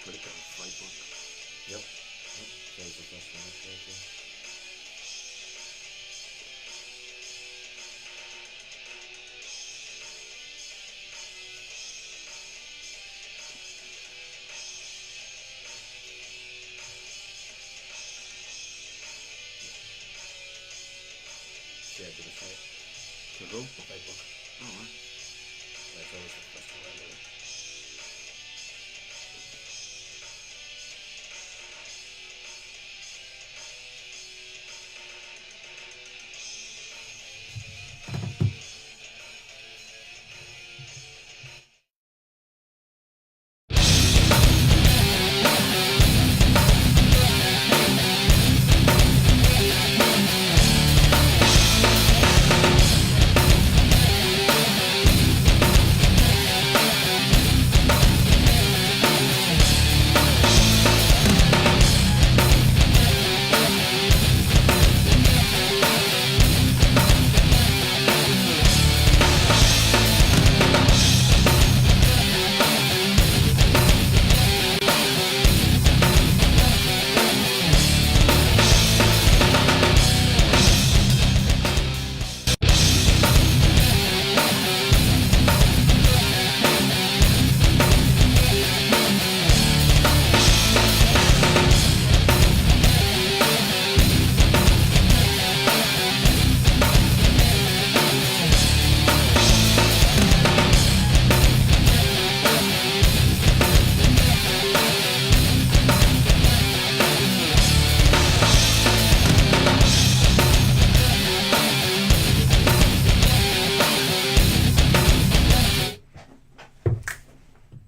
What is that? Fight book? Yep. That was the first one I showed you. Share to the site. To who? The fight book. Oh, right. That's always the first one I do.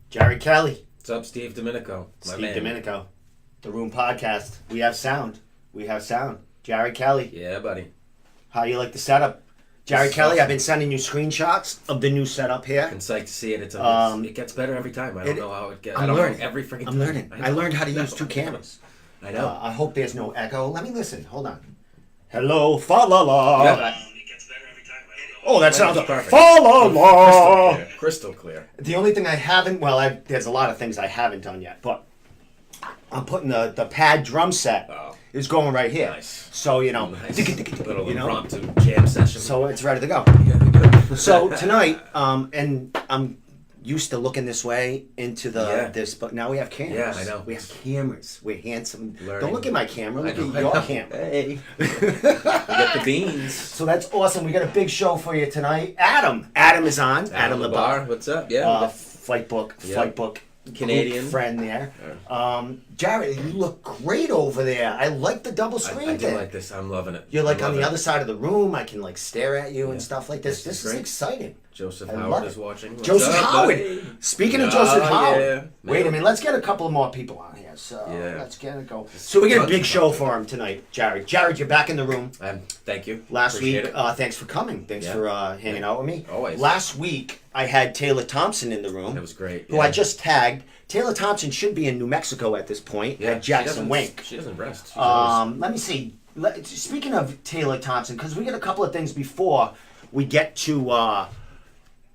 Jerry Kelly, What's up, Steve Domenico? Steve Domenico, The Room Podcast. We have sound. Jerry Kelly, Yeah, buddy. how you like the setup? Jerry It's Kelly, awesome. I've been sending you screenshots of the new setup here. I'm psyched to see it. It gets better every time. I don't know how it gets. I'm I don't learning. know every freaking time. I'm learning. I learned how to use two cameras. I know. I hope there's no echo. Let me listen. Hold on. Hello, fa la la. Yeah. It gets better every time. I don't know. Oh, that sounds Perfect. fa la la. Crystal clear. The only thing I haven't, there's a lot of things I haven't done yet, but I'm putting the pad drum set Oh. is going right here. Nice. So, Little you know, impromptu jam session. so it's ready to go. yeah, we do. So tonight, and I'm used to looking this way into Yeah. this, but now we have cameras. Yeah, I know. We have cameras. We're handsome. Learning. Don't look at my camera. I Look know, at I your know. camera. Hey. We get the beans. So that's awesome. We got a big show for you tonight. Adam is on. Adam the Labar. bar. What's up? Yeah. Fight book Canadian. group friend there. Jared, you look great over there. I like the double screen I do thing. like this. I'm loving it. You're like I'm on the loving other it. side of the room. I can like stare at you and Yeah. stuff like this. This is This is great. exciting. Joseph I love Howard it. is watching. What's Joseph up, Howard. buddy? Speaking of Oh, Joseph Howard, yeah. wait a Man. minute. Let's get a couple more people on here. So Yeah. let's get it go. So we got a Tons big of show content. for him tonight, Jared. Jared, you're back in the room. Thank you. Last Appreciate week, it. thanks for coming. Thanks Yeah. for hanging out with me. Always. Last week, I had Taylor Thompson in the room. That was great. Who I just tagged. Taylor Thompson should be in New Mexico at this point at she Jackson doesn't- Wink. She doesn't rest. She's always- Let me see. Speaking of Taylor Thompson, because we got a couple of things before we get to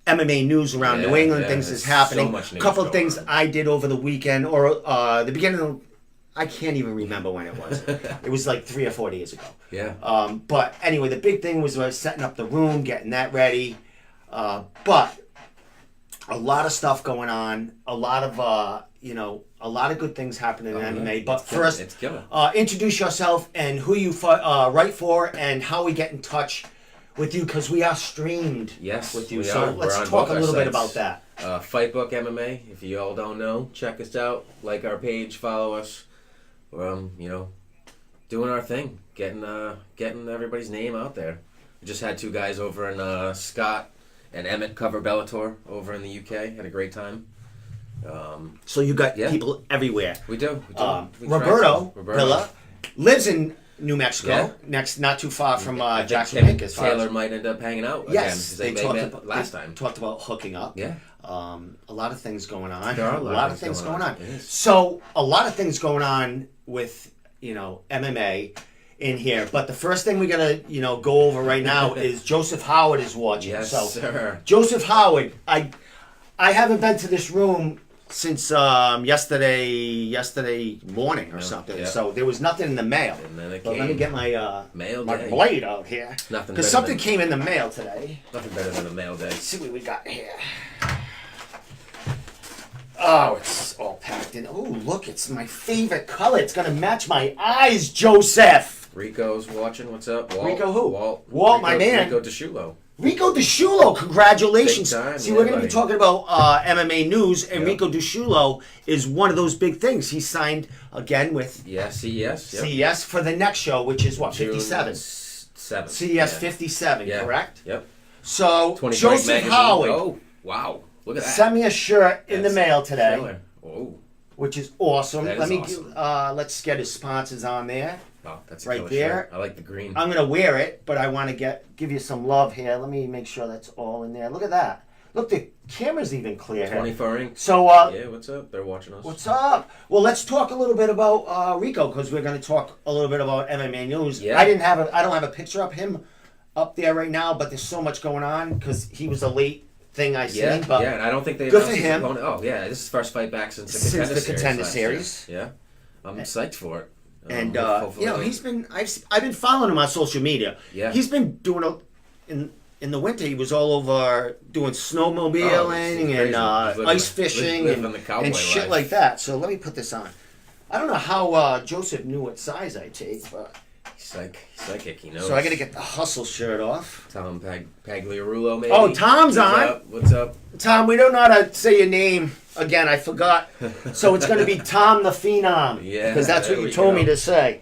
MMA news around Yeah, New England, yeah, things there's is happening. so much A news couple of going things on. I did over the weekend or the beginning of, I can't even remember when it was. It was like 3 or 4 days ago. Yeah. But anyway, the big thing was setting up the room, getting that ready. But a lot of stuff going on, a lot of a lot of good things happening in MMA. But first, it's killer. introduce yourself and who you write for and how we get in touch with you, because we are streamed Yes, with you. we So are. let's We're on talk both a our little bit sites. about that. Fightbook MMA. If you all don't know, check us out. Like our page, follow us. Doing our thing, getting everybody's name out there. We just had 2 guys over in Scott and Emmett cover Bellator over in the UK. Had a great time. So you got Yeah. people everywhere. We do. We try Roberto to. Villa lives in New Mexico, Yeah. not too far from I think Jackson Wink. As far Taylor as, might end up hanging out yes, again. They met last they time. talked about hooking up. Yeah. A lot of things going on. There are a lot of things going on. It is. So a lot of things going on with MMA in here. But the first thing we gotta go over right now is Joseph Howard is watching. Yes, so sir. Joseph Howard, I haven't been to this room since yesterday morning or something. yeah. So there was nothing in the mail. And then it But let me came. get my Mail my day. blade out here. Nothing Because better something than- came in the mail today. Nothing better than a mail day. Let's see what we got here. Oh, it's all packed in. Oh, look, it's my favorite color. It's gonna match my eyes, Joseph. Rico's watching. What's up? Walt? Rico who? Walt, Walt, my man. Rico DeShulo. Rico DeShulo, congratulations. Big time, See, yeah, we're going to be buddy. talking about MMA news, and Yep. Rico DeShulo is one of those big things. He signed again with Yeah, CES. Yep. CES for the next show, which is what, 57? June 7th. CES yeah. 57, Yeah. correct? Yep. So, 20 Joseph magazine. Howard Oh, wow. Look at that. sent me a shirt in the That's mail today, killer. Oh, which is awesome. That is Let me awesome. let's get his sponsors on there. oh, that's a Right killer there. shirt. I like the green. I'm gonna wear it, but I want to give you some love here. Let me make sure that's all in there. Look at that. Look, the camera's even clear here. 24 ink. So, Yeah, what's up? They're watching us. what's up? Well, let's talk a little bit about Rico because we're going to talk a little bit about MMA news. Yeah. I don't have a picture of him up there right now, but there's so much going on because he was a late thing I seen. Yeah, But yeah, and I don't think they good announced for his him. opponent. Oh, yeah, this is his first fight back since the Since Contender the Series. Contender last year. Series. Yeah, I'm psyched for it. And Hopefully you know, he's been I've been following him on social media. Yeah. He's been doing in the winter. He was all over doing snowmobiling Oh, it's crazy. and He's living ice the- fishing living the cowboy and shit life. like that. So let me put this on. I don't know how Joseph knew what size I take, but He's psychic. He knows. so I got to get the hustle shirt off. Tom Pagliarulo, maybe. Oh, Tom's What's on. up? What's up? Tom, we don't know how to say your name again. I forgot. So it's going to be Tom the Phenom. Yeah, because that's what there you we told go. me to say.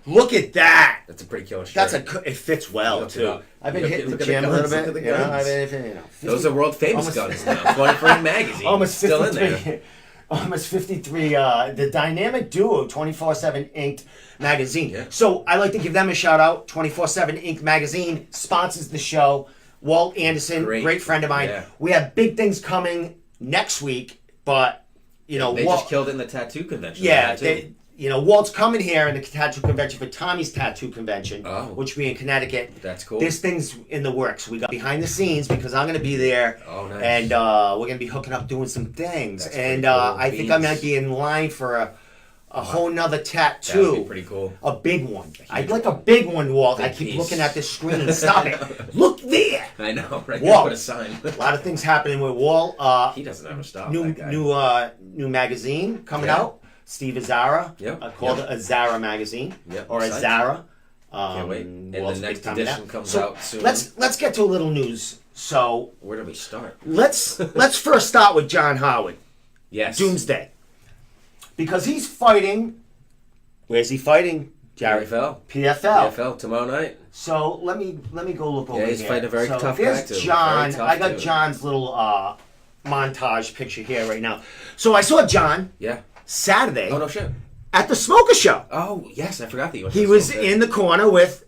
Look at that. That's a pretty killer shirt. It fits well Look it too. up. I've been Look hitting the at the gym a little guns, look bit. at the You know, guns. I've been, you know, 50 Those are world famous almost- guns now. 24 magazine. almost Still in 53. there. Almost 53. The Dynamic Duo 24/7 Inked magazine. Yeah. So I like to give them a shout out. 24/7 Inked magazine sponsors the show. Walt Anderson, great friend of mine. Yeah. We have big things coming next week, but you know, They Walt, just killed it in the tattoo convention. yeah, Tattoo. Walt's coming here in the tattoo convention for Tommy's tattoo convention, Oh. which will be in Connecticut. That's cool. There's things in the works. We got behind the scenes because I'm going to be there. Oh, nice. And we're going to be hooking up, doing some things. That's And pretty cool. I think I Beans. might be in line for a whole nother That would tattoo. be pretty cool. A big one. I'd like a big one, Walt. I Big keep piece. looking at this screen. Stop it. Look there. I know, right? Whoa. Put a sign. A lot of things happening with Walt. He doesn't ever stop. New that guy. new magazine coming Yeah. out. Steve Azara. Yep. I called it Azara magazine. Yep. Or Excited. Azara. Can't wait. And Walt's the big next time in edition that. comes So out soon. Let's get to a little news. So Where do we start? let's first start with John Howard, Yes. Doomsday, because he's fighting. Where's he fighting, Jared? PFL. PFL. PFL tomorrow night. So let me go look over Yeah, he's here. fighting a very so tough there's guy, too. John. Very tough, I got too. John's little montage picture here right now. So I saw John Yeah. Saturday Oh no shit. at the Smoker Show. Oh yes, I forgot that you went. He to was Smoke in the corner with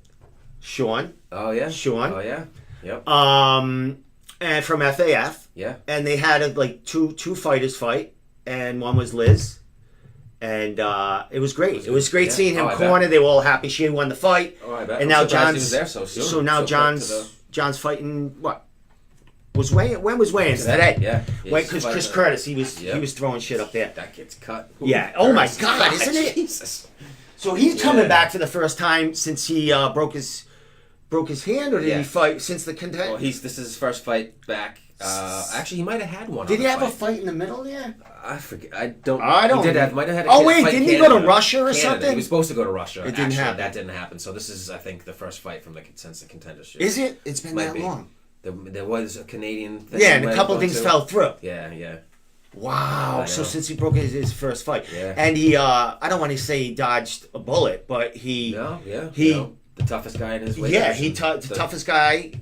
Sean, Oh yeah. Sean. Oh yeah. Yep. and from FAF, Yeah. and they had like two fighters fight, and one was Liz, and it was great. It was great Yeah. seeing him Oh, I bet. corner. They were all happy. She won the fight, Oh, I bet. and I'm now surprised he John's was there so soon. So now So quick to John's fighting what? Was Wayne? When was Wayne? Today. Yeah. Wait, because Chris Curtis, he was throwing shit up there. That gets cut. Yeah. Oh my Curtis. God, isn't it? Jesus. So he's coming Yeah. back for the first time since he broke his hand, or did Yeah. he fight since the contest? Well, this is his first fight back. Actually, he might have had one. Did on he the have a fight. fight in the middle there? I forget. I don't. I don't- He did have. Might have had. Oh, a wait, fight didn't he go to Canada. Russia or Canada. something? He was supposed to go to Russia. It didn't Actually, happen. That didn't happen. So this is, I think, the first fight from since the Contender Series. Is it? It's been Might that be. long. There was a Canadian thing. Yeah, he and might a have couple of gone things to. fell through. Yeah, yeah. Wow. I So know. since he broke his first fight, Yeah. and he, I don't want to say he dodged a bullet, but he, No, yeah. He- you know, the toughest guy in his weight. yeah, division. the toughest guy.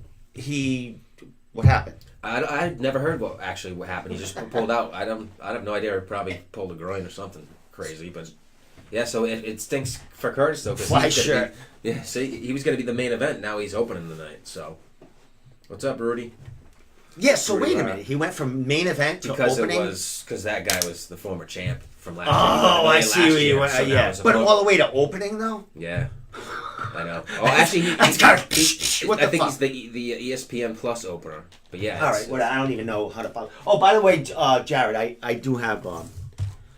What happened? I'd never heard what happened. He just pulled out. I have no idea. He probably pulled a groin or something crazy. But yeah, so it stinks for Curtis though. Fly shirt. Yeah, see, he was going to be the main event. Now he's opening the night. So, what's up, Rudy? Yeah. So Rudy wait a Lara. minute. He went from main event to Because opening. because that guy was the former champ from last year. Oh, I Last see where you year, went. so now Yeah, it's a but vote. all the way to opening though. Yeah. I know. Oh, actually, That's got what the I think fuck? he's the ESPN Plus opener. But yeah. All right, well, I don't even know how to follow. Oh, by the way, Jared, I do have.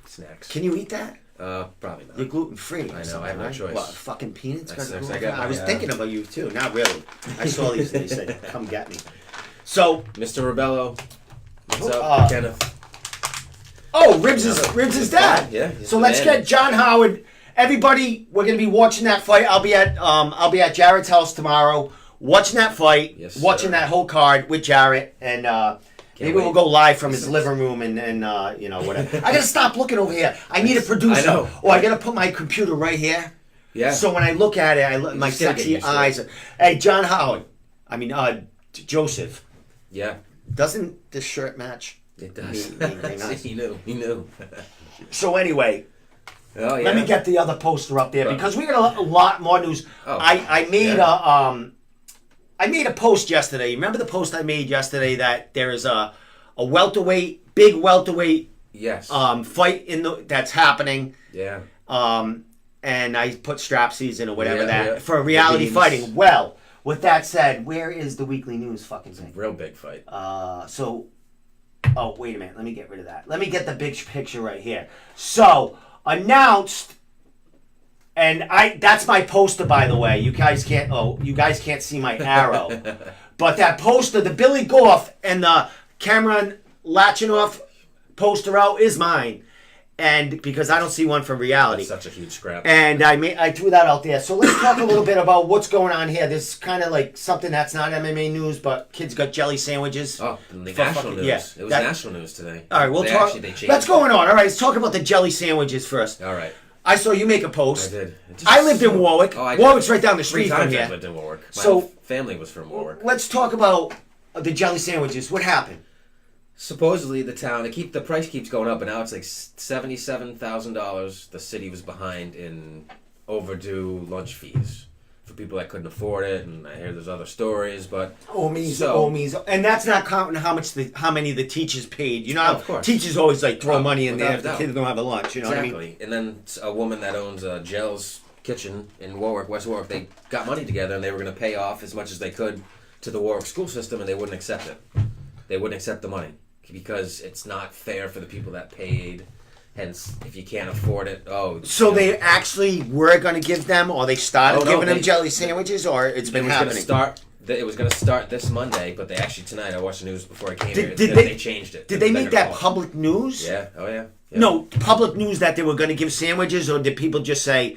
Snacks. Can you eat that? Probably not. You're gluten free. I know. I have no choice. What, fucking peanuts? That's got next. gluten-free? I got I was my, thinking about you too. Not really. I saw these and they said, "Come get me." So, Mr. Rebello. What's up, Kenneth? oh, Ribs is dad. Yeah. So let's get John Howard. Everybody, we're gonna be watching that fight. I'll be at Jared's house tomorrow, watching that fight, Yes, watching sir. that whole card with Jared, and maybe we'll wait. go live from his living room and you know whatever. I gotta stop looking over here. I need a producer. I know. Oh, I gotta put my computer right here. Yeah. So when I look at it, my just gotta get sexy used to it. eyes. Hey, John Howard. I mean, Joseph. Yeah. Doesn't this shirt match? It does. Me, nice. He knew. So anyway, Oh yeah. let me get the other poster up there because we got a lot more news. Oh, I made yeah. I made a post yesterday. Remember the post I made yesterday that there is a big welterweight Yes. fight that's happening. Yeah. And I put strap season or whatever Yeah. for reality Beans. fighting. Well, with that said, where is the weekly news fucking thing? Real big fight. Oh, wait a minute. Let me get rid of that. Let me get the big picture right here. So, announced, and that's my poster, by the way. You guys can't see my arrow. But that poster, the Billy Goff and the Cameron Lachinoff poster out is mine. And because I don't see one from reality. That's such a huge scrap. And I threw that out there. So let's talk a little bit about what's going on here. This is kind of like something that's not MMA news, but kids got jelly sandwiches. Oh, the For national fucking- news. yeah, It was that- national news today. All right, we'll They talk. changed That's it. going on. All right, let's talk about the jelly sandwiches first. All right. I saw you make a I post. did. It just- I lived in Warwick. Oh, I Warwick's did. right down the 3 street from times here. I lived in Warwick. My So- whole family was from Warwick. Let's talk about the jelly sandwiches. What happened? Supposedly the town, the price keeps going up, and now it's like $77,000. The city was behind in overdue lunch fees for people that couldn't afford it, and I hear there's other stories, but And that's not counting how many the teachers paid. You know, of course. teachers always like throw Oh, money in there without if the a doubt. kids don't have a lunch. You know exactly. what I mean? And then a woman that owns Jell's Kitchen in Warwick, West Warwick, they got money together and they were going to pay off as much as they could to the Warwick school system, and they wouldn't accept it. They wouldn't accept the money because it's not fair for the people that paid. Hence, if you can't afford it, So they actually were going to give them, or they started Oh, no, giving them they- jelly sandwiches, or it's been It was going to happening. It was going to start this Monday, but they actually tonight. I watched the news before I came here. Did They changed it. Did they They're make gonna that call it. public news? Yeah. Oh yeah. Yeah. No, public news that they were going to give sandwiches, or did people just say?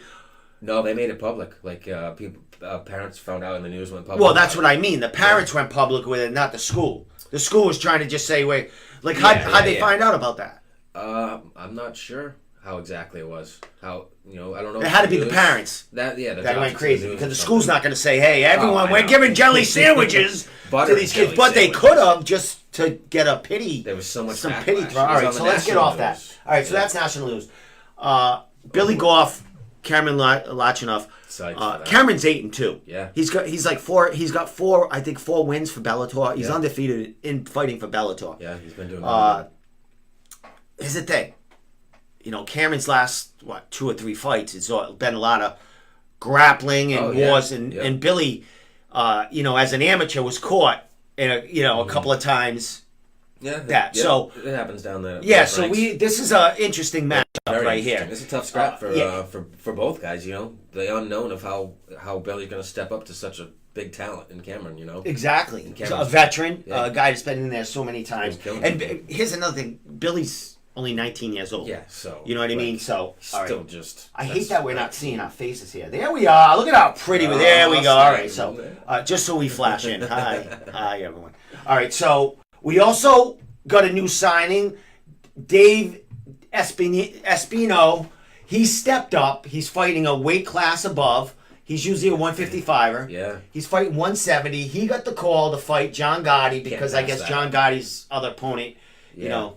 No, they made it public. Like people, parents found out in the news, went public. Well, that's what I mean. The parents went public with it, not the school. The school was trying to just say, "Wait, like how'd they find out about that?" I'm not sure how exactly it was. I don't know. It had to be the parents That that went crazy because the school's school's not going to say, "Hey, everyone, I we're know. giving jelly sandwiches to Buttered these kids," jelly but they sandwiches. could have just to get a pity. There was so much some backlash. pity It throw. All was right, on so the let's get national off that. news. All right, so that's national news. Billy Goff, Cameron Lachinoff. Psyched for that. Cameron's 8-2. Yeah. He's got four wins for Bellator. He's Yeah. undefeated in fighting for Bellator. Yeah, he's been doing that. Here's the thing. Cameron's last 2 or 3 fights, it's been a lot of grappling and wars, and Billy, as an amateur, was caught a couple of times. Yeah, so it happens down there. Yeah, so this is an interesting matchup right here. It's a tough scrap yeah. for both guys. The unknown of how Billy's going to step up to such a big talent in Cameron. Exactly. And So a Cameron's- veteran, yeah. a guy that's been in there so many times. He's killing And it. here's another thing: Billy's only 19 years old. Yeah, so You know what I mean? So all right. still just. I hate that we're not seeing our faces here. There we are. Look at how pretty we. There we go. All right. So just so we flash in. Hi, everyone. All right. So we also got a new signing, Dave Espino. He stepped up. He's fighting a weight class above. He's usually a 155er. Yeah. He's fighting 170. He got the call to fight John Gotti because I pass guess that. John Gotti's other opponent, Yeah.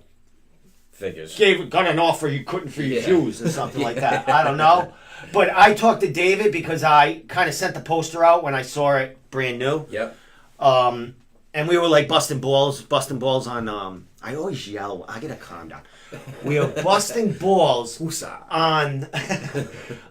Figures. got an offer you couldn't refuse or something like that. I don't know. But I talked to David because I kind of sent the poster out when I saw it brand new. Yep. And we were like busting balls on. I always yell. I gotta calm down. We were busting balls on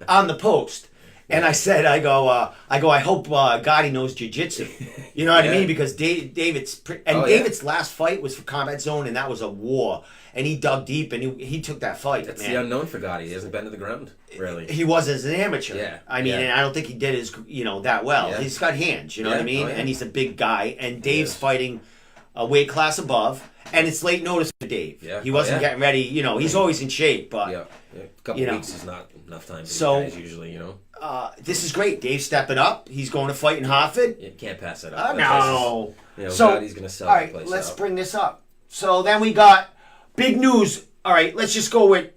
on the post, And I said, I hope Gotti knows jiu-jitsu. You know what I mean? Because David's last fight was for Combat Zone, and that was a war. And he dug deep, and he took that fight. That's man. the unknown for Gotti. He hasn't been to the ground, really. He was as an amateur. Yeah. I mean, and I don't think he did that well. Yeah. He's got hands, you know what I mean? Oh, yeah. And he's a big guy. And Dave's fighting a weight class above, and it's late notice for Dave. Yeah. He wasn't getting ready. He's always in shape, but A couple weeks is not enough time for these guys usually, this is great. Dave's stepping up. He's going to fight in Hartford. You can't pass that up. No. So Gotti's going to sell the place let's out. bring this up. So then we got big news. All right, let's just go with.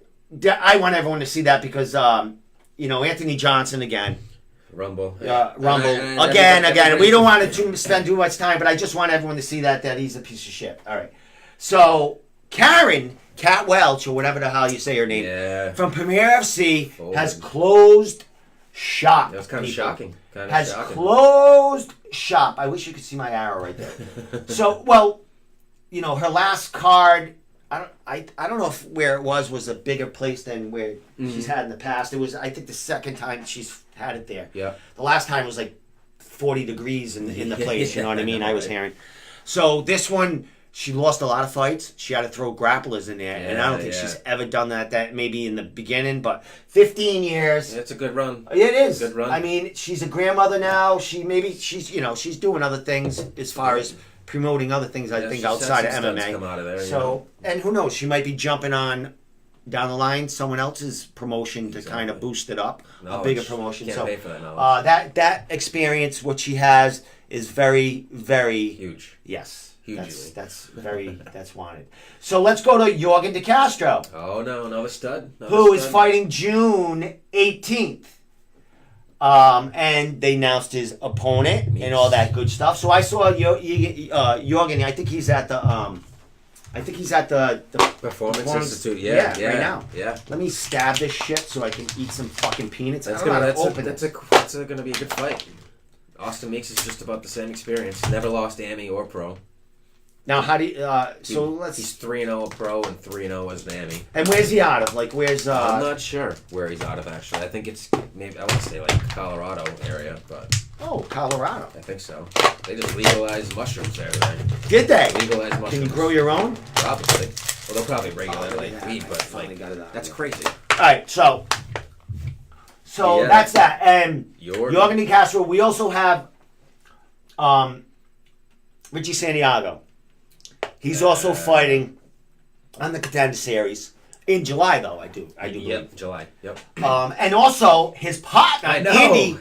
I want everyone to see that because Anthony Johnson again. Rumble. Rumble. And Again. We don't want to spend too much time, but I just want everyone to see that he's a piece of shit. All right. So, Cat Welch, or whatever the hell you say her name, from Premier FC, has closed shop. That was kind of shocking. Closed shop. I wish you could see my arrow right there. So, her last card, I don't know where it was a bigger place than where she's had in the past. It was, I think, the second time she's had it there. Yeah. The last time was like 40 degrees in the place, you know what I mean? I was hearing. So this one, she lost a lot of fights. She had to throw grapplers in there, and I don't think she's ever done that maybe in the beginning, but 15 years. Yeah, it's a good run. It is. Good run. I mean, she's a grandmother now. She's doing other things as far as promoting other things, I think, outside of MMA. Come out of there, so, and who knows? She might be jumping on down the line someone else's promotion to kind of boost it up, a bigger promotion. Can't so pay for that knowledge. that experience, what she has, is very, very huge. Yes, hugely. That's wanted. So let's go to Jorgen De Castro. Oh no, another stud. Who is fighting June 18th. And they announced his opponent and all that good stuff. So I saw Jorgen. I think he's at the Performance Institute. Yeah, right now. Yeah. Let me stab this shit so I can eat some fucking peanuts. That's gonna be a good fight. Austin Meeks is just about the same experience. Never lost Ami or pro. Now, how do you, he's 3-0 pro and 3-0 as an Ami. And where's he out of? Like, where's I'm not sure where he's out of actually. I think it's maybe, I want to say like Colorado area, but oh, Colorado. I think so. They just legalized mushrooms there, right? Did they? Legalized mushrooms. Can you grow your own? Probably. Well, they'll probably regulate weed, but like that's crazy. All right, so that's that. And Jorgen De Castro. We also have Richie Santiago. He's also fighting on the Contender Series in July, though. I do believe. Yep, July. Yep. And also his partner, Andy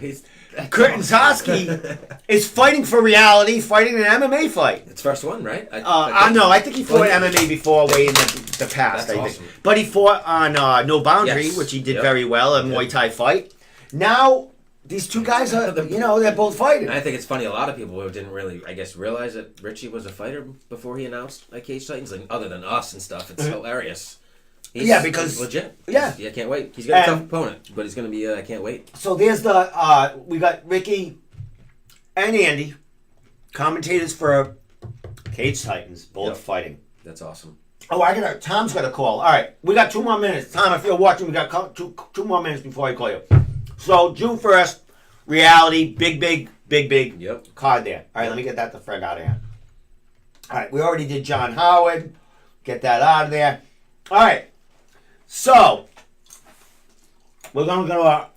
Kurtanzowski, is fighting for reality, fighting an MMA fight. It's first one, right? I think he fought MMA before, way in the past. That's awesome. But he fought on No Boundary, which he did very well, a Muay Thai fight. Now these two guys are, they're both fighting. And I think it's funny. A lot of people didn't really, I guess, realize that Richie was a fighter before he announced Cage Titans. Like, other than us and stuff, it's hilarious. He's legit. I can't wait. He's got a tough opponent, but he's going to be. I can't wait. So there's we got Ricky and Andy, commentators for Cage Titans, both fighting. That's awesome. Oh, Tom's got a call. All right, we got 2 more minutes. Tom, if you're watching, we got two more minutes before I call you. So June 1st, reality, big card there. All right, let me get that the frig out of here. All right, we already did John Howard. Get that out of there. All right, so we're gonna go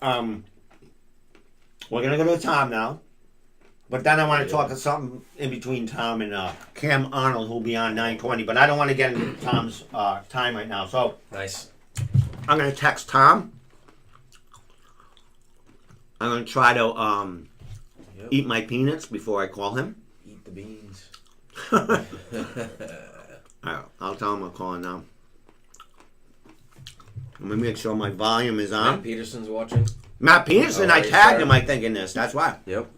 to Tom now, but then I want to talk something in between Tom and Cam Arnold, who'll be on 9:20. But I don't want to get into Tom's time right now. So nice. I'm gonna text Tom. I'm going to try to eat my peanuts before I call him. Eat the beans. All right, I'll tell him I'm calling now. Let me make sure my volume is on. Matt Peterson's watching. Matt Peterson, I tagged him, I think, in this. That's why. Yep.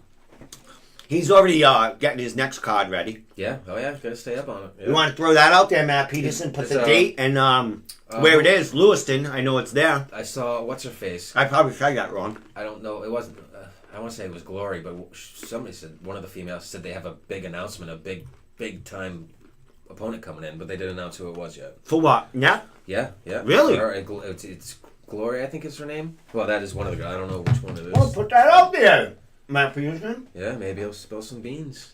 He's already getting his next card ready. Yeah. Oh, yeah. Got to stay up on it. Yep. You want to throw that out there, Matt Peterson? Put the date and where it is. Lewiston. I know it's there. I saw, what's her face? I probably said that wrong. I don't know. It wasn't, I want to say it was Glory, but somebody said, one of the females said they have a big announcement, a big time opponent coming in, but they didn't announce who it was yet. For what? Yeah? Yeah. Really? It's Gloria, I think is her name. Well, that is one of the guys. I don't know which one it is. Well, put that out there, Matt Peterson. Yeah, maybe he'll spill some beans.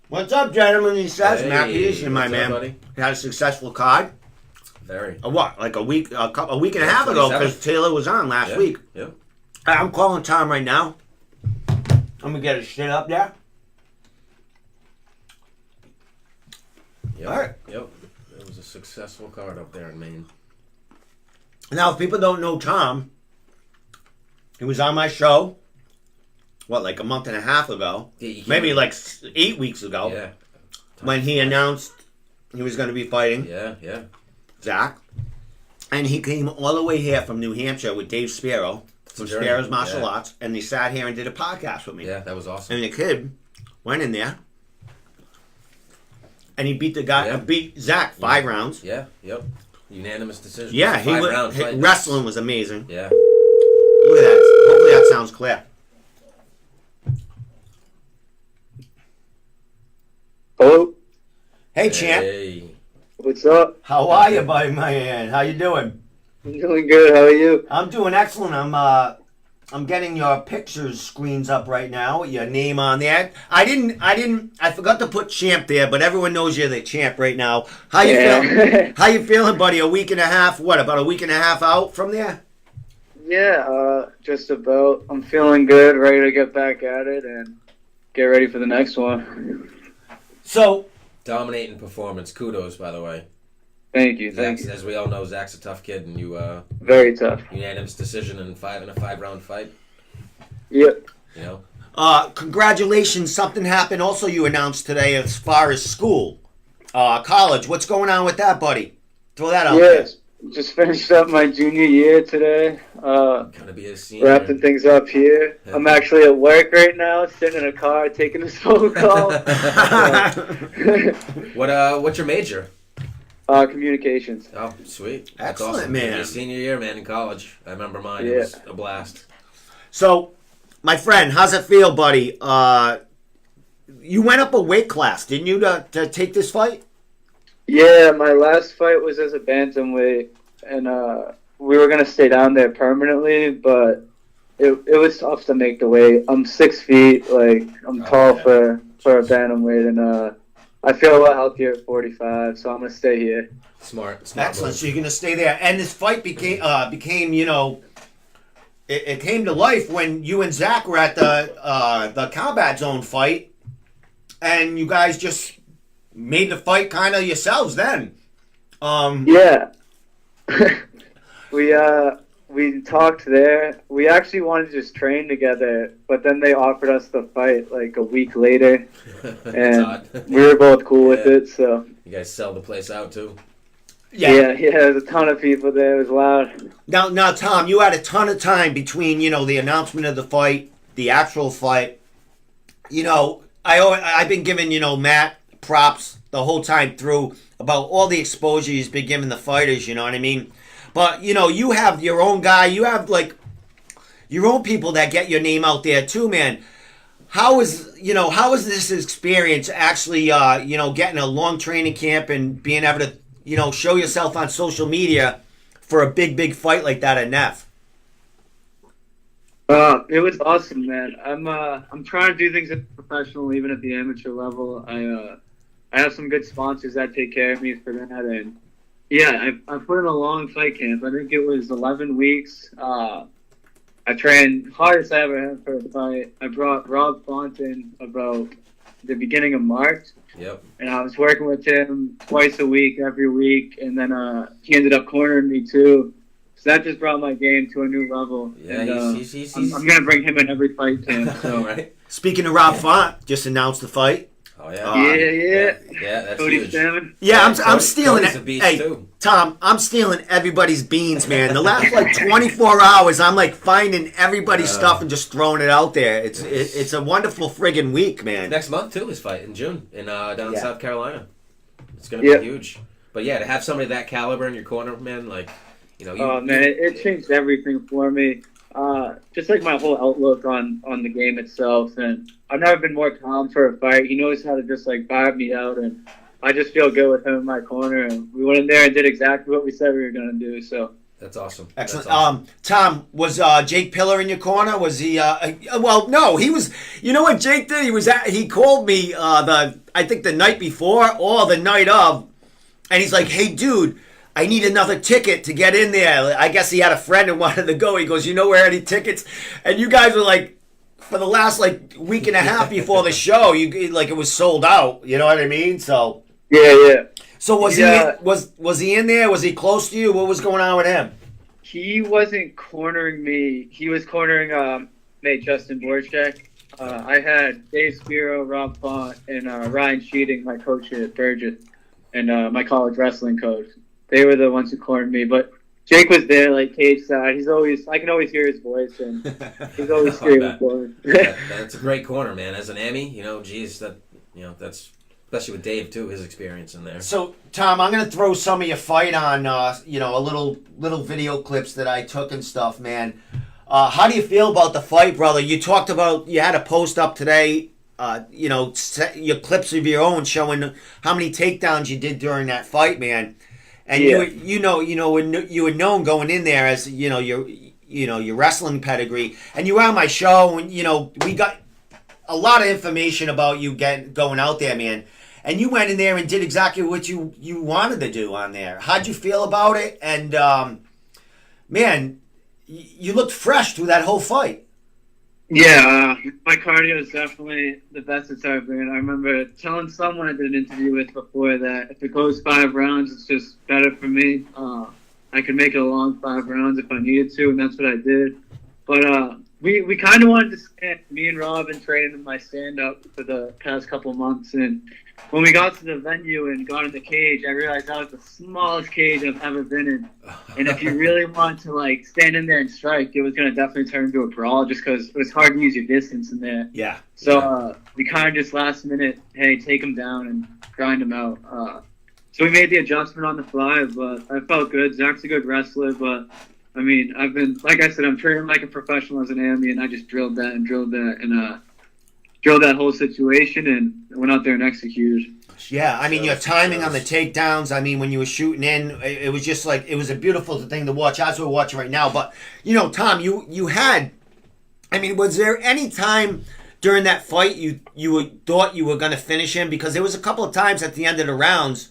What's up, gentlemen? He says, Hey, Matt Peterson, my what's up, man. buddy? He had a successful card. Very. What? Like a week and a half ago, 27th. because Taylor was on last Yeah, week. yeah. I'm calling Tom right now. I'm gonna get his shit up there. Yep. All right. Yep. It was a successful card up there in Maine. Now, if people don't know Tom, he was on my show. What, like a month and a half ago? Yeah, you can't- Maybe like 8 weeks ago. Yeah. When he announced he was going to be fighting Yeah, yeah. Zach. And he came all the way here from New Hampshire with Dave Sparrow from journey. Sparrow's Martial Yeah. Arts. And they sat here and did a podcast with me. Yeah, that was awesome. And the kid went in there. And he beat the guy, Yeah. beat Zach 5 rounds. Yeah, yep. Unanimous decision. Yeah, It's a he five-round was, fight. wrestling was amazing. Yeah. Look at that. Hopefully that sounds clear. Hello, Hey, champ. Hey. what's up? How are you, buddy, my man? How you doing? I'm doing good. How are you? I'm doing excellent. I'm getting your pictures screens up right now with your name on there. I forgot to put champ there, but everyone knows you're the champ right now. How you feeling? How you feeling, buddy? A week and a half, about a week and a half out from there? Yeah, just about. I'm feeling good, ready to get back at it and get ready for the next one. So, Dominating performance. Kudos, by the way. Thank you, thank Zach's, you. as we all know, Zach's a tough kid, and you Very tough. unanimous decision in a 5-round fight. Yep. You know. congratulations. Something happened also you announced today as far as school. College. What's going on with that, buddy? Throw that out there. Yes. Just finished up my junior year today. Gonna be a senior. Wrapping things up here. Yeah. I'm actually at work right now, sitting in a car taking this phone call. What's your major? Communications. Oh, sweet. That's Excellent, awesome. man. Your senior year, man, in college. I remember mine. Yeah. It was a blast. So, my friend, how's it feel, buddy? You went up a weight class, didn't you, to take this fight? Yeah, my last fight was as a bantamweight, and we were gonna stay down there permanently, but it was tough to make the weight. I'm 6 feet, like I'm tall yeah. for a bantamweight, and I feel a lot healthier at 45, so I'm gonna stay here. Smart Excellent. move. So you're gonna stay there, and this fight became you know, it came to life when you and Zach were at the combat zone fight, and you guys just made the fight kind of yourselves then. Yeah, we talked there. We actually wanted to just train together, but then they offered us the fight like a week later, It's and odd. we were both cool with Yeah. it. So You guys sell the place out too. yeah, there's a ton of people there. It was loud. Now, Tom, you had a ton of time between the announcement of the fight, the actual fight. I've been giving Matt props the whole time through about all the exposure he's been giving the fighters. You know what I mean? But you have your own guy. You have like your own people that get your name out there too, man. How is this experience actually getting a long training camp and being able to show yourself on social media for a big fight like that at Neff? It was awesome, man. I'm trying to do things at the professional, even at the amateur level. I have some good sponsors that take care of me for that, and yeah, I put in a long fight camp. I think it was 11 weeks. I trained hardest I ever had for a fight. I brought Rob Fonten about the beginning of March. Yep. And I was working with him twice a week, every week, and then he ended up cornering me too. So that just brought my game to a new level. Yeah, and, he's I'm gonna bring him in every fight camp. So. right. Speaking of Rob Font, just announced the fight. Oh yeah. Yeah. That's Cody huge. Salmon. Yeah, I'm Cody- stealing Cody's it. a beast, Hey, too. Tom, I'm stealing everybody's beans, man. The last 24 hours, I'm like finding everybody's stuff and just throwing it out there. It's a wonderful friggin' week, man. Next month too, his fight in June in down in Yeah. South Carolina. It's gonna be huge. But yeah, to have somebody that caliber in your corner, man, like Oh man, it changed everything for me. Just like my whole outlook on the game itself, and I've never been more calm for a fight. He knows how to just like vibe me out, and I just feel good with him in my corner. And we went in there and did exactly what we said we were gonna do. So That's awesome. Excellent. That's awesome. Tom, was Jake Pillar in your corner? Was he? Well, no, he was. You know what Jake did? He called me I think the night before or the night of, and he's like, "Hey, dude, I need another ticket to get in there." I guess he had a friend and wanted to go. He goes, "You know where any tickets?" And you guys were like, for the last like week and a half before the show, it was sold out. You know what I mean? So Yeah. So was he in there? Was he close to you? What was going on with him? He wasn't cornering me. He was cornering mate Justin Borchak. I had Dave Spiro, Rob Font, and Ryan Sheeting, my coach at Burgess, and my college wrestling coach. They were the ones who cornered me. But Jake was there, like cage side. I can always hear his voice, and he's always screaming forward. That's a great corner, man. As an Emmy, that's especially with Dave too, his experience in there. So, Tom, I'm gonna throw some of your fight on, a little video clips that I took and stuff, man. How do you feel about the fight, brother? You talked about you had a post up today. Your clips of your own showing how many takedowns you did during that fight, man. And you were known going in there as your wrestling pedigree, and you were on my show, and we got a lot of information about you going out there, man. And you went in there and did exactly what you wanted to do on there. How'd you feel about it? And, man, you looked fresh through that whole fight. Yeah, my cardio is definitely the best it's ever been. I remember telling someone I did an interview with before that if it goes 5 rounds, it's just better for me. I could make it a long 5 rounds if I needed to, and that's what I did. But we kind of wanted to stand. Me and Rob been training in my stand-up for the past couple months, and when we got to the venue and got in the cage, I realized that was the smallest cage I've ever been in. And if you really want to stand in there and strike, it was going to definitely turn into a brawl just because it was hard to use your distance in there. Yeah. So we kind of just last minute, hey, take him down and grind him out. So we made the adjustment on the fly, but I felt good. Zach's a good wrestler, but I mean, I've been, like I said, I'm training like a professional as an Amby, and I just drilled that and drilled that whole situation and went out there and executed. Yeah, I mean, your timing on the takedowns, I mean, when you were shooting in, it was just it was a beautiful thing to watch, as we're watching right now. But, Tom, you had, I mean, was there any time during that fight you thought you were going to finish him? Because there was a couple of times at the end of the rounds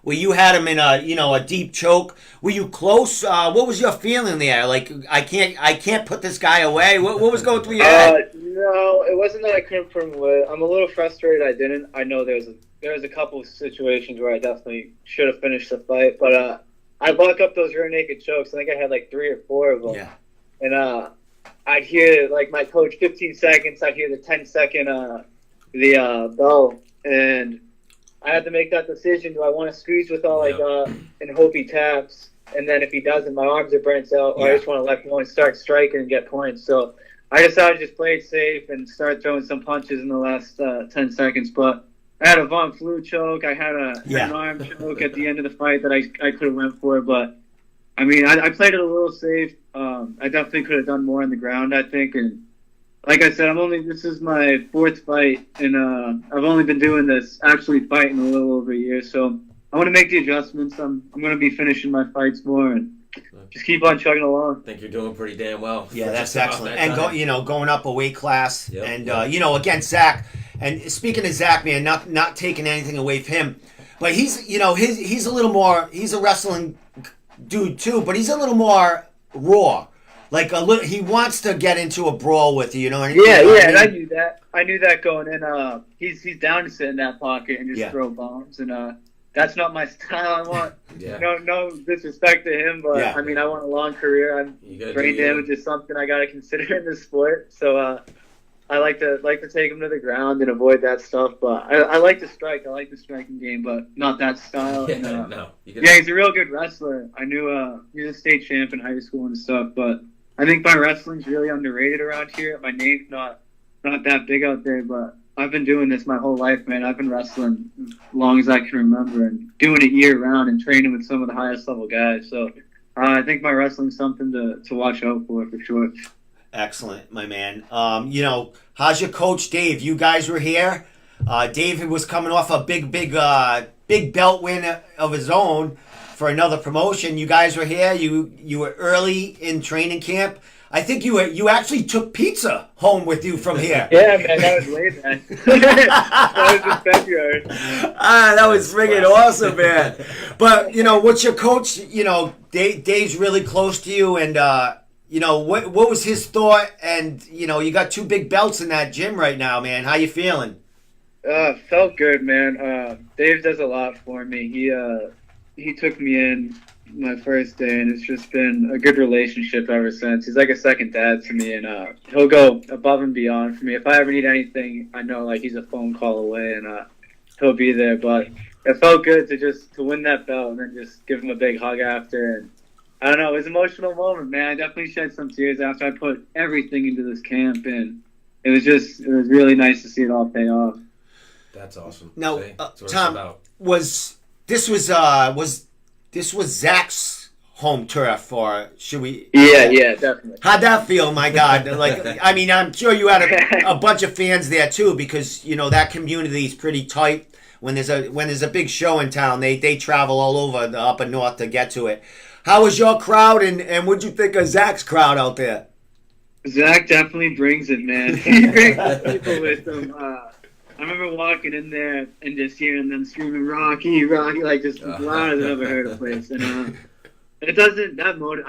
where you had him in a deep choke. Were you close? What was your feeling there? I can't put this guy away. What was going through your head? No, it wasn't that I couldn't put him away. I'm a little frustrated I didn't. I know there was a couple of situations where I definitely should have finished the fight, but I buck up those rear naked chokes. I think I had 3 or 4 of them. Yeah. And I'd hear my coach 15 seconds. I'd hear the 10-second bell, and I had to make that decision. Do I want to squeeze with all I got and hope he taps? And then if he doesn't, my arms are burnt out, or I just want to let go and start striking and get points. So I decided to just play it safe and start throwing some punches in the last 10 seconds. But I had a Von Flue choke. I had an arm choke at the end of the fight that I could have went for. But, I mean, I played it a little safe. I definitely could have done more on the ground, I think. And like I said, this is my 4th fight, and I've only been doing this, actually fighting a little over a year. So I want to make the adjustments. I'm going to be finishing my fights more and just keep on chugging along. I think you're doing pretty damn well. Yeah, that's excellent. And going up a weight class, and against Zach. And speaking of Zach, man, not taking anything away from him, but he's he's a little more. He's a wrestling dude too, but he's a little more raw. He wants to get into a brawl with you, know. And I knew that. I knew that going in. He's down to sit in that pocket and just throw bombs, and that's not my style. I want no disrespect to him, but I mean, I want a long career. Brain damage is something I got to consider in this sport, so I like to take him to the ground and avoid that stuff. But I like to strike. I like the striking game, but not that style. He's a real good wrestler. I knew he's a state champ in high school and stuff, but I think my wrestling's really underrated around here. My name's not that big out there, but I've been doing this my whole life, man. I've been wrestling as long as I can remember and doing it year round and training with some of the highest level guys. So I think my wrestling's something to watch out for sure. Excellent, my man. How's your coach, Dave? You guys were here. Dave was coming off a big belt win of his own for another promotion. You guys were here. You were early in training camp. I think you actually took pizza home with you from here. Yeah, man, that was late, man. That was in February. That was friggin' awesome, man. But, what's your coach, Dave's really close to you, and, what was his thought? And, you got 2 big belts in that gym right now, man. How you feeling? Felt good, man. Dave does a lot for me. He took me in my first day, and it's just been a good relationship ever since. He's like a second dad to me, and he'll go above and beyond for me. If I ever need anything, I know he's a phone call away, and he'll be there. But it felt good to win that belt and then just give him a big hug after. And I don't know, it was an emotional moment, man. I definitely shed some tears after I put everything into this camp, and it was really nice to see it all pay off. That's awesome. Now, That's Tom, this was Zach's home turf, or should we? Yeah, definitely. How'd that feel, my God? I'm sure you had a bunch of fans there too, because that community is pretty tight. When there's a big show in town, they travel all over the upper north to get to it. How was your crowd, and what'd you think of Zach's crowd out there? Zach definitely brings it, man. He brings the people with him. I remember walking in there and just hearing them screaming "Rocky, Rocky," like just as loud as I've ever heard a place. And I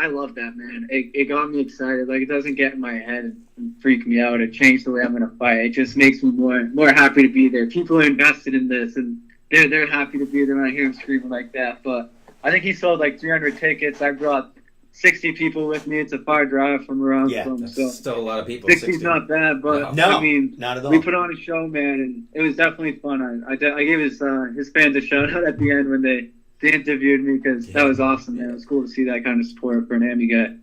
love that, man. It got me excited. Like, it doesn't get in my head and freak me out. It changed the way I'm gonna fight. It just makes me more happy to be there. People are invested in this, and they're happy to be there when I hear them screaming like that. But I think he sold like 300 tickets. I brought 60 people with me. It's a far drive from where I'm from. That's so still a lot of people. 60's not bad, but no, I mean, not at all. we put on a show, man, and it was definitely fun. I gave his fans a shout out at the end when they interviewed me, because that was awesome, man. It was cool to see that kind of support for an Army guy.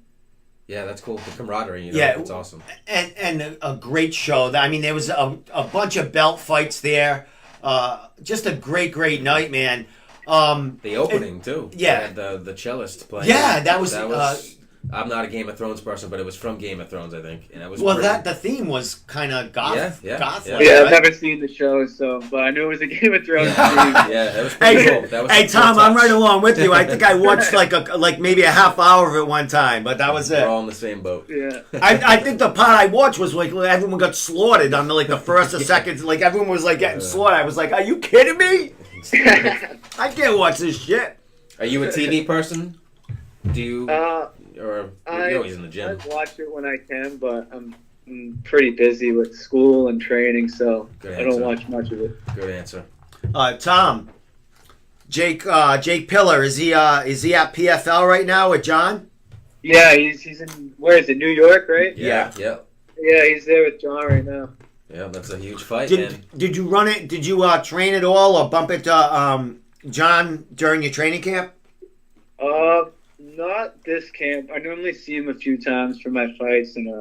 Yeah, that's cool. The camaraderie, it's awesome. And a great show. I mean, there was a bunch of belt fights there. Just a great night, man. The opening too. Yeah, the cellist playing. Yeah, that was. I'm not a Game of Thrones person, but it was from Game of Thrones, I think, and it was. The theme was kind of goth. Goth. Yeah, I've never seen the show, but I knew it was a Game of Thrones theme. Yeah, it was pretty cool. That was hey Tom, I'm right along with you. I think I watched like maybe a half hour of it one time, but that was it. We're all in the same boat. Yeah. I think the part I watched was like everyone got slaughtered on the first or second. Like everyone was like getting slaughtered. I was like, are you kidding me? I can't watch this shit. Are you a TV person? Do you? Or you're always in the gym? I watch it when I can, but I'm pretty busy with school and training, so I don't watch much of it. Good answer. Tom, Jake Pillar, is he at PFL right now with John? Yeah, he's in, where is it, New York, right? Yeah. Yeah, he's there with John right now. Yeah, that's a huge fight, man. Did you run it? Did you train at all or bump into John during your training camp? Not this camp. I normally see him a few times for my fights, and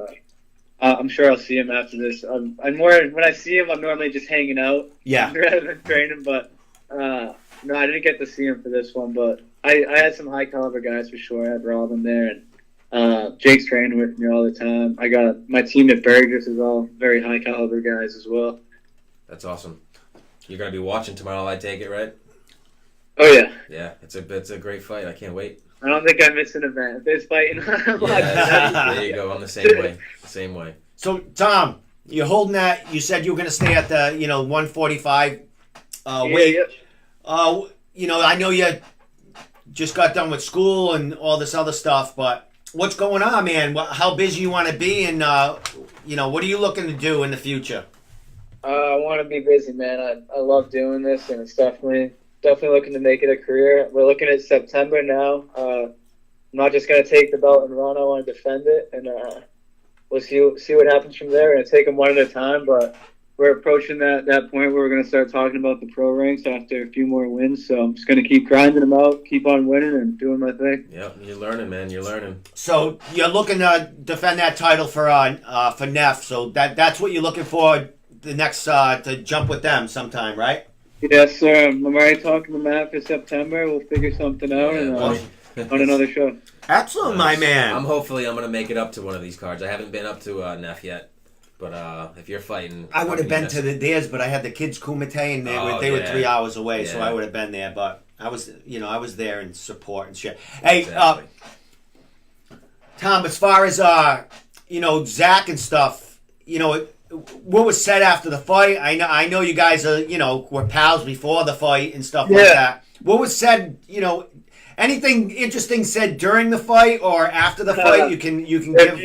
I'm sure I'll see him after this. I'm more, when I see him, I'm normally just hanging out, rather than training. But no, I didn't get to see him for this one. But I had some high caliber guys for sure. I had Robin there, and Jake's training with me all the time. I got my team at Burgess is all very high caliber guys as well. That's awesome. You're gonna be watching tomorrow, I take it, right? Oh yeah. Yeah, it's a great fight. I can't wait. I don't think I miss an event. If there's fighting, there you go. I'm the same way. Same way. So, Tom, you're holding that. You said you were going to stay at the 145 weight. Yeah. I know you just got done with school and all this other stuff, but what's going on, man? How busy you want to be, and what are you looking to do in the future? I want to be busy, man. I love doing this, and it's definitely looking to make it a career. We're looking at September now. I'm not just going to take the belt and run. I want to defend it, and we'll see what happens from there. We're going to take them one at a time, but we're approaching that point where we're going to start talking about the pro ranks after a few more wins. So I'm just going to keep grinding them out, keep on winning, and doing my thing. Yep, you're learning, man. You're learning. So you're looking to defend that title for Neff. So that's what you're looking for the next to jump with them sometime, right? Yes, sir. I'm already talking to Matt for September. We'll figure something out on another show. Excellent, my man. I'm going to make it up to one of these cards. I haven't been up to Neff yet, but if you're fighting, I would have been to theirs, but I had the kids Kumite, and they were 3 hours away, so I would have been there. But I was there in support and shit. Hey, Exactly. Tom, as far as Zach and stuff, what was said after the fight? I know you guys were pals before the fight and stuff like that. What was said? Anything interesting said during the fight or after the fight? You can give.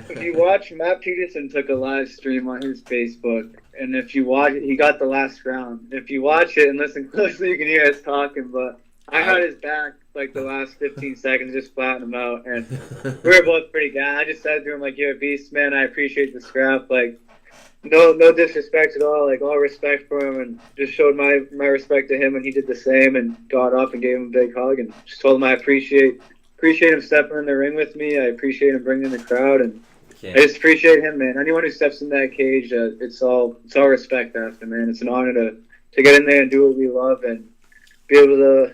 If you watch, Matt Peterson took a live stream on his Facebook, and if you watch it, he got the last round. If you watch it and listen closely, you can hear us talking. But I had his back like the last 15 seconds, just flattened him out, and we were both pretty down. I just said to him like, "You're a beast, man. I appreciate the scrap. Like, no disrespect at all. Like, all respect for him, and just showed my respect to him, and he did the same, and got up and gave him a big hug, and just told him I appreciate him stepping in the ring with me. I appreciate him bringing the crowd, and I just appreciate him, man. Anyone who steps in that cage, it's all respect after, man. It's an honor to get in there and do what we love and be able to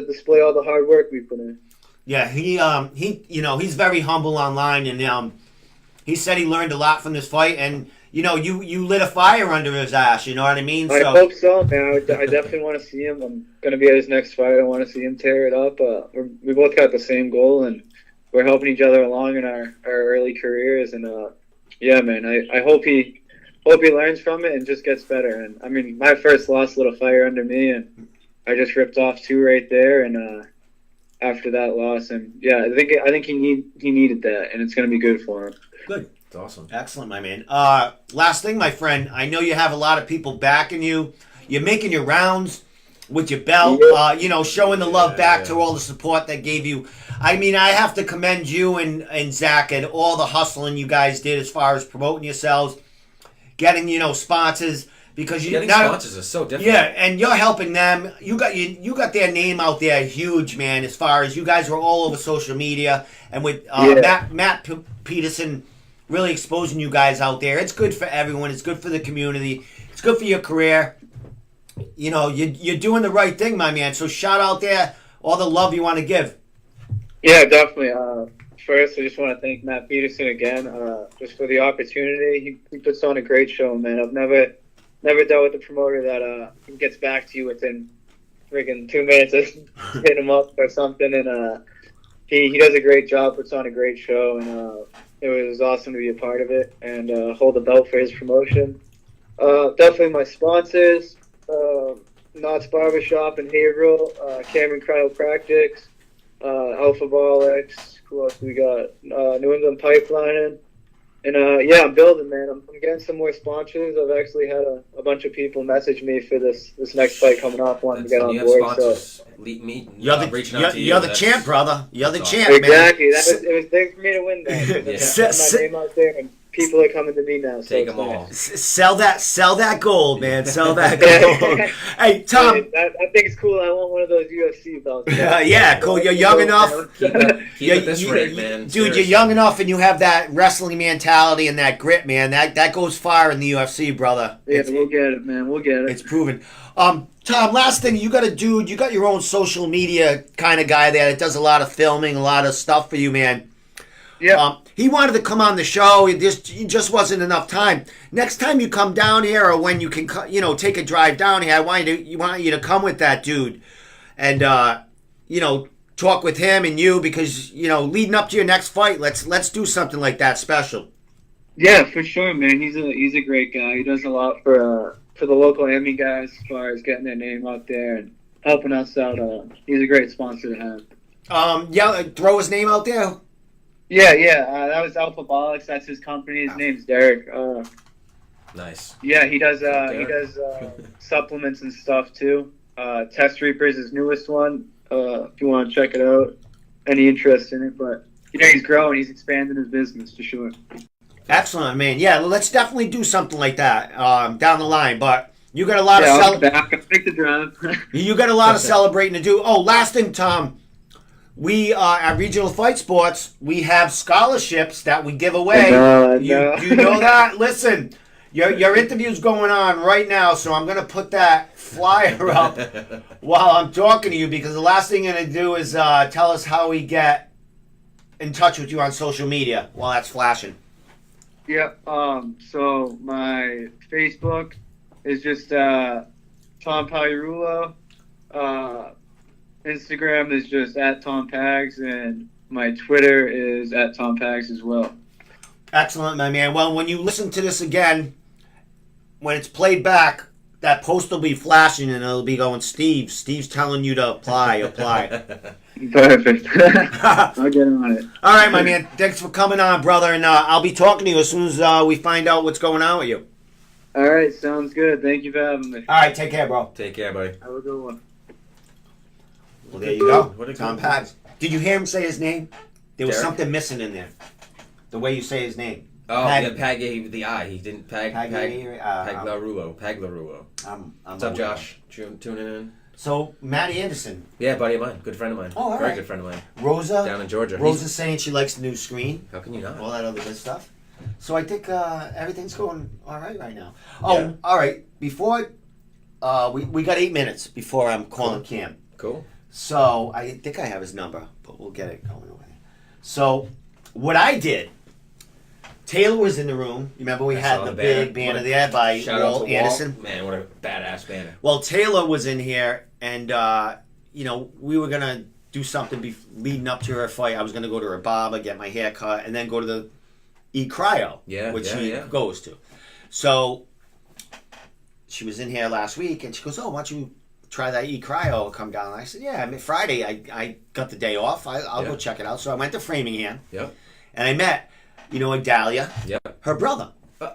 display all the hard work we put in. Yeah, he's very humble online, and he said he learned a lot from this fight, and you lit a fire under his ass. You know what I mean? I hope so, man. I definitely want to see him. I'm gonna be at his next fight. I want to see him tear it up. We both got the same goal, and we're helping each other along in our early careers. And yeah, man, I hope he learns from it and just gets better. And I mean, my first loss lit a fire under me, and I just ripped off 2 right there. And after that loss, and yeah, I think he needed that, and it's gonna be good for him. Good. It's awesome. Excellent, my man. Last thing, my friend. I know you have a lot of people backing you. You're making your rounds with your belt. Showing the love back to all the support that gave you. I mean, I have to commend you and Zach and all the hustling you guys did as far as promoting yourselves, getting sponsors, because Getting sponsors is so different. Yeah, and you're helping them. You got their name out there huge, man. As far as you guys were all over social media, and with Matt Peterson really exposing you guys out there. It's good for everyone. It's good for the community. It's good for your career. You're doing the right thing, my man. So shout out there all the love you want to give. Yeah, definitely. First, I just want to thank Matt Peterson again, just for the opportunity. He puts on a great show, man. I've never dealt with a promoter that gets back to you within freaking 2 minutes of hitting him up or something. And he does a great job, puts on a great show, and it was awesome to be a part of it and hold the belt for his promotion. Definitely my sponsors, Knott's Barbershop in Haverhill, Cameron Chiropractics, Alpha Ball X, who else we got? New England Pipelining. And I'm building, man. I'm getting some more sponsors. I've actually had a bunch of people message me for this next fight coming up, wanting to get on board. So Reaching out to you. You're the champ, brother. You're the champ, man. Exactly. It was big for me to win that. My name out there, and people are coming to me now. So take them all. Sell that gold, man. Sell that gold. Hey, Tom. I think it's cool. I want one of those UFC belts. Yeah, cool. You're young enough. Keep it at this rate, man. Dude, Seriously. you're young enough, and you have that wrestling mentality and that grit, man. That goes far in the UFC, brother. Yeah, we'll get it, man. We'll get it. It's proven. Tom, last thing, you got your own social media kind of guy there that does a lot of filming, a lot of stuff for you, man. Yeah. He wanted to come on the show. It just wasn't enough time. Next time you come down here, or when you can, take a drive down here, I want you to come with that dude, and talk with him and you, because leading up to your next fight, let's do something like that special. Yeah, for sure, man. He's a great guy. He does a lot for the local Emmy guys as far as getting their name out there and helping us out. He's a great sponsor to have. Throw his name out there. Yeah. That was Alpha Bolics. That's his company. His name's Derek. Nice. Yeah, he does supplements and stuff too. Test Reaper is his newest one. If you want to check it out, any interest in it, but he's growing. He's expanding his business for sure. Excellent, man. Yeah, let's definitely do something like that down the line. But you got a lot of take the drive. You got a lot of celebrating to do. Oh, last thing, Tom. We at Regional Fight Sports, we have scholarships that we give away. You know that? Listen, your interview's going on right now, so I'm gonna put that flyer up while I'm talking to you, because the last thing you're gonna do is tell us how we get in touch with you on social media while that's flashing. Yep. So my Facebook is just Tom Pagliarulo. Instagram is just at Tom Pags, and my Twitter is at Tom Pags as well. Excellent, my man. Well, when you listen to this again, when it's played back, that post will be flashing and it'll be going, Steve's telling you to apply. Perfect. I'll get on it. All right, my man. Thanks for coming on, brother. And I'll be talking to you as soon as we find out what's going on with you. All right, sounds good. Thank you for having me. All right, take care, bro. Take care, buddy. Have a good one. Well, there you go. What a Tom good- Pags. Did you hear him say his name? There was Derek? something missing in there. The way you say his name. Oh, Pag- yeah, Pag gave the I. He didn't Pagliarulo. Pagliarulo. I'm What's up, Josh? Tuning in? So, Matty Anderson. Yeah, buddy of mine. Good friend of mine. Oh, all Very right. good friend of mine. Rosa. Down in Georgia. Rosa's saying she likes the new screen. How can you not? All that other good stuff. So I think everything's going all right now. Oh, Yeah. all right. Before, we got 8 minutes before I'm calling Cam. Cool. So I think I have his number, but we'll get it going over there. So what I did, Taylor was in the room. You remember we I had saw the the banner. big banner What a- there by Shout out Walt to Anderson. Walt. Man, what a badass banner. Well, Taylor was in here, and we were gonna do something leading up to her fight. I was gonna go to her barber, get my hair cut, and then go to the cryo, which she goes to. So she was in here last week, and she goes, "Oh, why don't you try that cryo? Come down." I said, "Yeah, I mean Friday. I got the day off. I'll go check it out." So I went to Framingham, Yep. and I met, Adalia, Yep. her brother.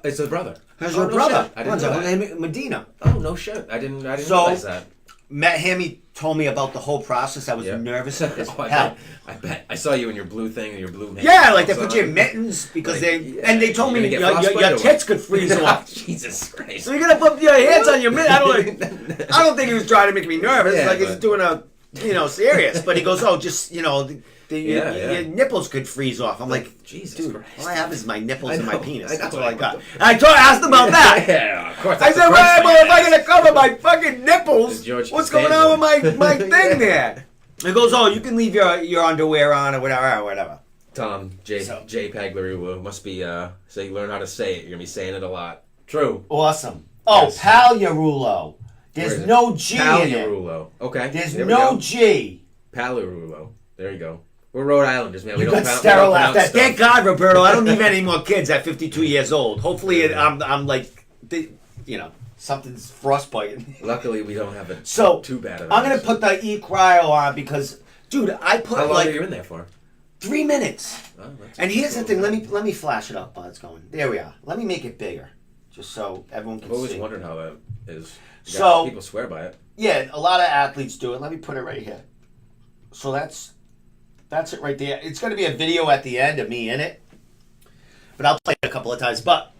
It's her brother. Her no brother. shit. I didn't know that. Medina. Oh, no shit. I didn't So- realize that. Met him. He told me about the whole process. I was nervous as Oh, hell. I bet. I saw you in your blue thing and your blue hat. Yeah, like they put Also, you in mittens because Like, and they told you're me gonna your, get frostbite your or what? tits could freeze off. Jesus Christ. So you're gonna put your hands on your mitt. I don't think he was trying to make me nervous. Yeah, like he's but- doing a serious. But he goes, "Oh, just Yeah. your nipples could freeze off." I'm like, Jesus dude, Christ. all I have is my nipples I and my know, penis. I know. That's all I got. And I asked him about that. Yeah, of course. I that's said, the "Well, first thing if I I'm gonna cover my fucking nipples, Is George what's going on Costanza. with my thing there?" He goes, "Oh, you can leave your underwear on or whatever." Tom, J Pagliarulo must be, so you learn how to say it. You're going to be saying it a lot. True. Awesome. Oh, Yes. Pagliarulo. Where There's is it? no G in it. Pagliarulo. Okay. There's there we no go. G. Pagliarulo. There you go. We're Rhode Islanders, man. You we got don't sterile pronounce after that. stuff. Thank God, Roberto. I don't need any more kids at 52 years old. Hopefully, I'm like, something's frostbiting. Luckily, we don't have it So, too bad. I'm going to put the cryo on because, dude, I put How long like are you in there for? 3 minutes. Oh, that's And here's the cool. thing. Let me flash it up while it's going. There we are. Let me make it bigger, just so everyone can I've always see. wondered how that is. So- People swear by it. Yeah, a lot of athletes do it. Let me put it right here. So that's it right there. It's going to be a video at the end of me in it, but I'll play it a couple of times. But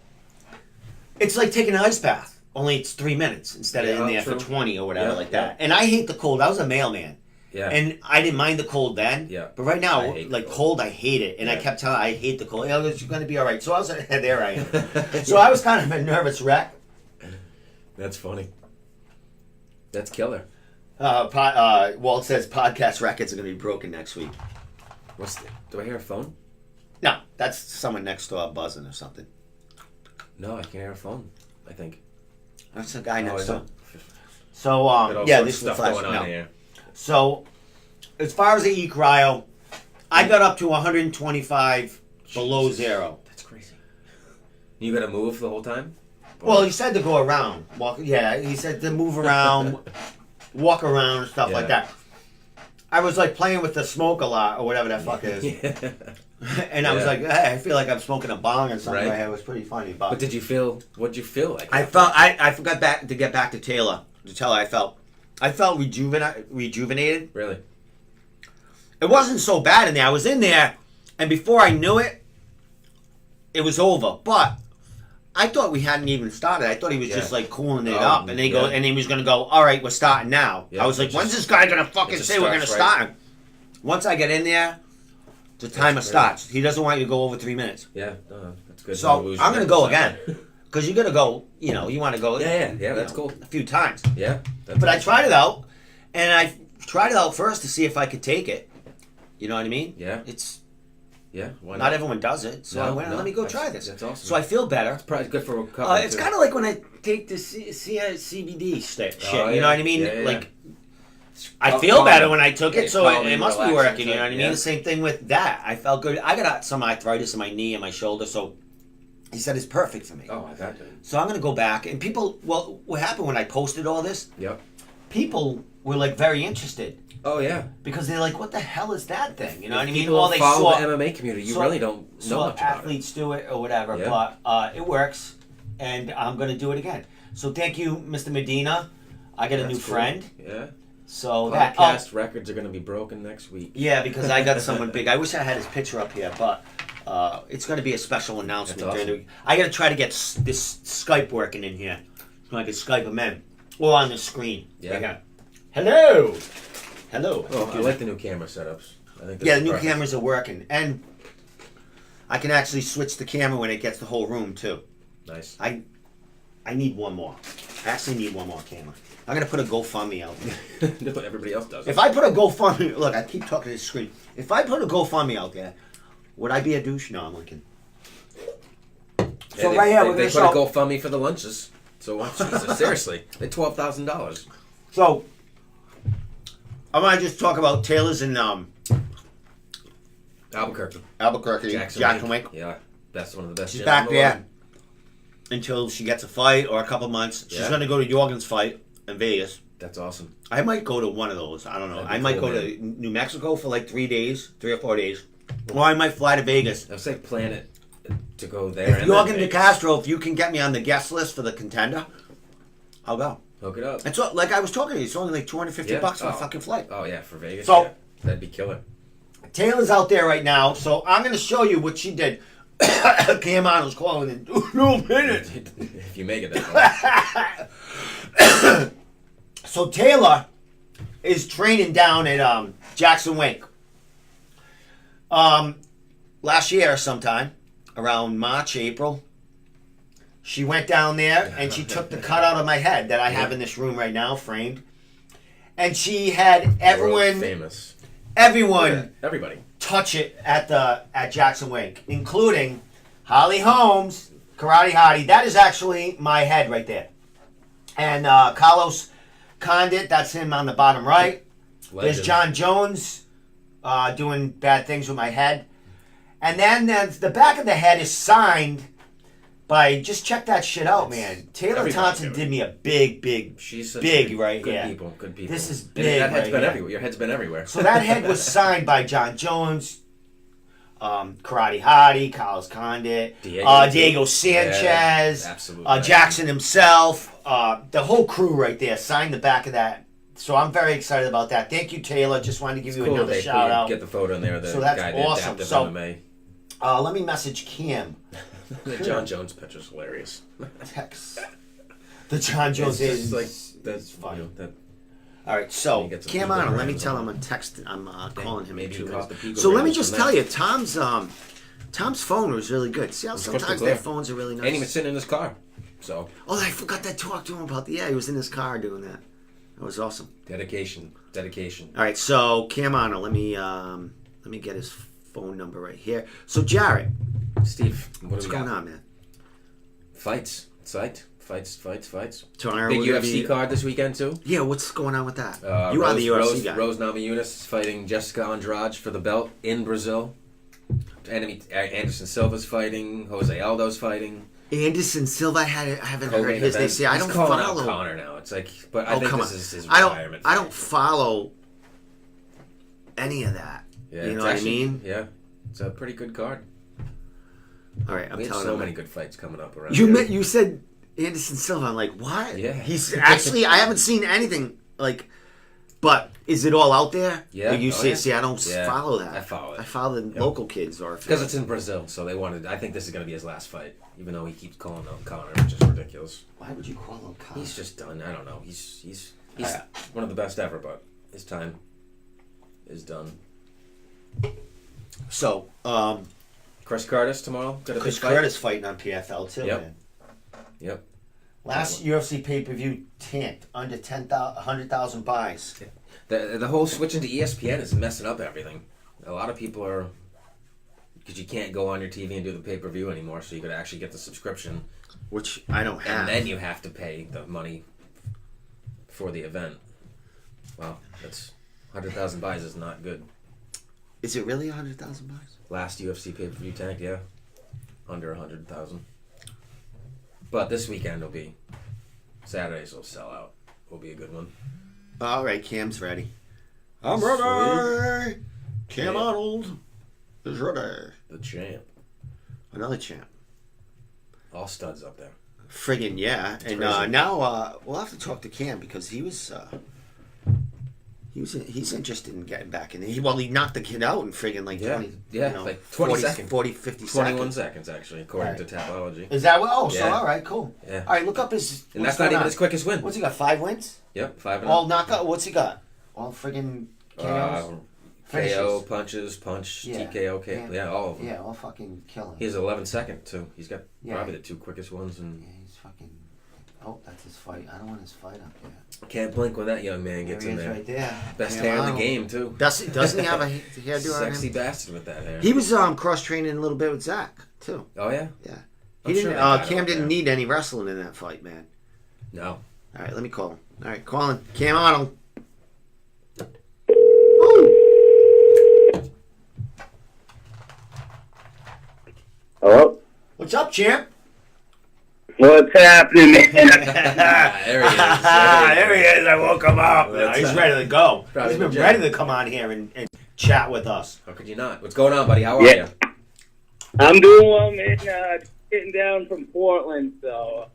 it's like taking an ice bath, only it's 3 minutes instead of Yeah, in there true. for 20 or whatever Yeah, like that. yeah. And I hate the cold. I was a mailman. Yeah. And I didn't mind the cold then. Yeah. But right now, I hate the like cold. cold, I hate it. And I Yeah. kept telling I hate the cold. Yeah, it's going to be all right. So I was there I am. So I was kind of a nervous wreck. That's funny. That's killer. Walt says podcast records are going to be broken next week. Do I hear a phone? No, that's someone next door buzzing or something. No, I can't hear a phone. I think. That's the guy Oh, next is door. it? So, Got all yeah, sorts this of is the stuff flash. going on No. here. So, as far as the cryo, I got up to 125 below Jesus. zero. That's crazy. You got to move the whole time? Well, he said to go around. He said to move around, walk around and stuff like Yeah. that. I was like playing with the smoke a lot or whatever that fuck is. Yeah. And I was Yeah. like, hey, I feel like I'm smoking a bong or something. Right. Right. It was pretty funny. But what'd you feel like? I felt I forgot to get back to Taylor to tell her I felt rejuvenated. Really? It wasn't so bad in there. I was in there, and before I knew it, it was over. But I thought we hadn't even started. I thought he was just like cooling it up, and and he was gonna go. All right, we're starting now. Yeah, I was like, it when's just- this guy gonna fucking it just say we're gonna starts, start? Once I get in there, the timer great. starts. He doesn't want you to go over 3 minutes. Yeah, that's good. So No losing I'm gonna it. go again. Because you're gonna go, you want to go. Yeah, you that's know, cool. A few times. Yeah. But I tried it out, and I tried it out first to see if I could take it. You know what I mean? Yeah. It's Yeah. Why not everyone does it, so I went. Let me go try this. That's awesome. So I feel better. Probably good for a couple. It's kind of like when I take the CBD shit. Oh, You know yeah. what I mean? Yeah, yeah, like I Call- feel call better me. when I took Yeah, it, so call me it must be relaxing working. You know what I mean? yeah. The same thing with that. I felt good. I got some arthritis in my knee and my shoulder, so he said it's perfect for me. Oh, I got it. So I'm gonna go back and people. Well, what happened when I posted all this? Yep. People were like very interested Oh yeah. because they're like, "What the hell is that thing?" You know what I mean? People Well, don't they follow saw the MMA community. You saw- really don't know saw much about it. athletes do it or whatever, Yeah. but it works, and I'm gonna do it again. So thank you, Mr. Medina. I got a That's new cool. friend. Yeah. So that Podcast records are going to be broken next week. yeah, because I got someone big. I wish I had his picture up here, but it's going to be a special announcement. That's awesome. during the week. I got to try to get this Skype working in here, so I can Skype him in or on the screen. Yeah. Right here. Hello, hello. Oh, I like the new camera setups. I think this Yeah, is the new perfect. cameras are working, and I can actually switch the camera when it gets the whole room too. Nice. I need one more. I actually need one more camera. I'm gonna put a GoFundMe out there. That's what everybody else does. If I put a GoFundMe, look, I keep talking to the screen. If I put a GoFundMe out there, would I be a douche? No, I'm looking. So they, right here, they, we're they gonna put show. a GoFundMe for the lunches. So what? Jesus, seriously, they $12,000. So I want to just talk about Taylor's in Albuquerque, Albuquerque, Jackson Wink. Yeah, that's one of the best. She's gyms back in the there world. until she gets a fight or a couple months. She's Yeah. gonna go to Jorgen's fight in Vegas. That's awesome. I might go to one of those. I don't know. That'd be I might cool, go to New Mexico for like 3 days, 3 or 4 days, or I might fly to Vegas. I would say plan it to go there. If and Jorgen then De Castro, if you can get me on the guest list for the Contender, I'll go. hook it up. It's like I was talking to you. It's only like $250 for a fucking flight. Oh yeah, for Vegas. So- yeah. That'd be killer. Taylor's out there right now, so I'm going to show you what she did. Cam Arnold's calling in 2 minutes. If you make it that far. So Taylor is training down at Jackson Wink. Last year sometime, around March, April, she went down there and she took the cutout of my head that I have in this room right now, framed. And she had World everyone famous. everyone Everybody. touch it at Jackson Wink, including Holly Holmes, Karate Hottie. That is actually my head right there. And Carlos Condit, that's him on the bottom right. Legend. There's John Jones doing bad things with my head. And then the back of the head is signed by, just check that shit out, It's man. Taylor everybody Thompson doing it. did me a big. She's such Big, good, right? Good Yeah. people. Good people. This is And big that head's right been here. everywhere. Your head's been everywhere. So that head was signed by John Jones, Karate Hottie, Carlos Condit, Diego Sanchez, Yeah, absolutely. Jackson himself, the whole crew right there signed the back of that. So I'm very excited about that. Thank you, Taylor. Just wanted to give you cool another they shout out. get the photo in there. The So that's guy awesome. Adaptive So- MMA. Let me message Kim. The John Jones picture's hilarious. Text. The John Jones It's is just like that's funny. You know, that All right, so You get some Cam people Arnold, let me around tell as him well. I'm texting. I'm calling him in maybe 2 you minutes. caught the Pico So let me Rails just from tell that. you, Tom's phone was really good. See how It's crystal sometimes their clear. phones are really nice. And he was sitting in his car. So Oh, I forgot to talk to him about the. Yeah, he was in his car doing that. That was awesome. dedication. All right, so Cam Arnold, let me get his phone number right here. So Jarrett, Steve, what what's do we going got? on, man? Fights. Psyched. Fights. Tomorrow Big we're gonna UFC be- card this weekend too. Yeah, what's going on with that? You are the UFC guy. Rose Namajunas is fighting Jessica Andrade for the belt in Brazil. Anderson Silva's fighting. Jose Aldo's fighting. Anderson Silva, I haven't heard Co-main his. They event. say I He's don't calling out follow. Connor now. It's like, but I Oh, think come this on. is his I retirement. don't follow any of that. Yeah, You know it's what actually- I mean? Yeah, it's a pretty good card. All right, I'm We have telling so you. many good fights coming up around. You here. you said Anderson Silva. I'm like, what? Yeah. He's actually. I haven't seen anything like. But is it all out there? Yeah. Like you Oh, say, yeah. see, I don't Yeah. follow that. I follow it. I follow the Yep. local kids, or Because it's in Brazil, so they wanted. I think this is going to be his last fight, even though he keeps calling out Connor, which is ridiculous. Why would you call him Connor? He's just done. I don't know. He's I- one of the best ever, but his time is done. So, Chris Curtis tomorrow. Got a Chris big fight. Curtis fighting on PFL too, Yep. man. Yep. Last UFC pay per view tanked under 100,000 buys. The whole switching to ESPN is messing up everything. A lot of people are because you can't go on your TV and do the pay per view anymore, so you could actually get the subscription, Which I don't have. and then you have to pay the money for the event. Wow, that's 100,000 buys is not good. Is it really 100,000 bucks? Last UFC pay-per-view tank, yeah, under 100,000. But this weekend will be Saturdays will sell out. Will be a good one. All right, Cam's ready. I'm ready. Cam Yeah. Arnold is ready. The champ, Another champ. all studs up there. Friggin' yeah. And Crazy. now we'll have to talk to Cam because he's interested in getting back in there. He knocked the kid out in friggin' like 20, like 20 seconds. 40, 50 21 seconds. seconds actually, according to Tapology. Is that what? Oh, so Yeah. all right, cool. Yeah. All right, look up his. And what's that's not going even on. his quickest win. What's he got? 5 wins? Yep, 5 and All knockout. What's he got? All friggin' KOs. KO, Finishes. punches, punch, Yeah. TKO, KO. Yeah, all of them. Yeah, all fucking killing. He has 11 second too. He's got Yeah. probably the 2 quickest ones, and Yeah, he's fucking. Oh, that's his fight. I don't want his fight up yet. can't blink when that young man gets There he in is there. right there. Best Cam hair in the Arnold. game too. Doesn't he have a hairdo on Sexy him? bastard with that hair. He was cross training a little bit with Zach too. Oh yeah. Yeah. I'm He sure didn't. they got it Cam up didn't there. need any wrestling in that fight, man. No. All right, let me call him. All right, calling Cam Arnold. Woo! Hello? What's up, champ? What's happening, man? There he is. There he is. I woke him up. What's He's up? ready to go. Probably He's been legit. ready to come on here and chat with us. How could you not? What's going on, buddy? How are Yeah. you? I'm doing well, man. Getting down from Portland, so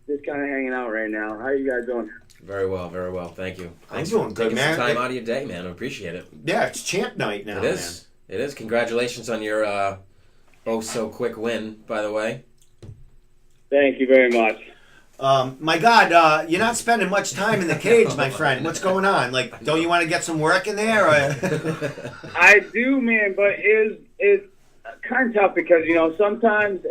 just kind of hanging out right now. How are you guys doing? Very well, very well. Thank you. I'm Thanks doing for good, taking man. some time out of your day, man. I appreciate it. Yeah, it's champ night now, It is. It is. Congratulations on your oh so quick win, by the way. Thank you very much. My God, you're not spending much time in the cage, my friend. What's going on? Like, don't you want to get some work in there? Or? I do, man, but it's kind of tough because, sometimes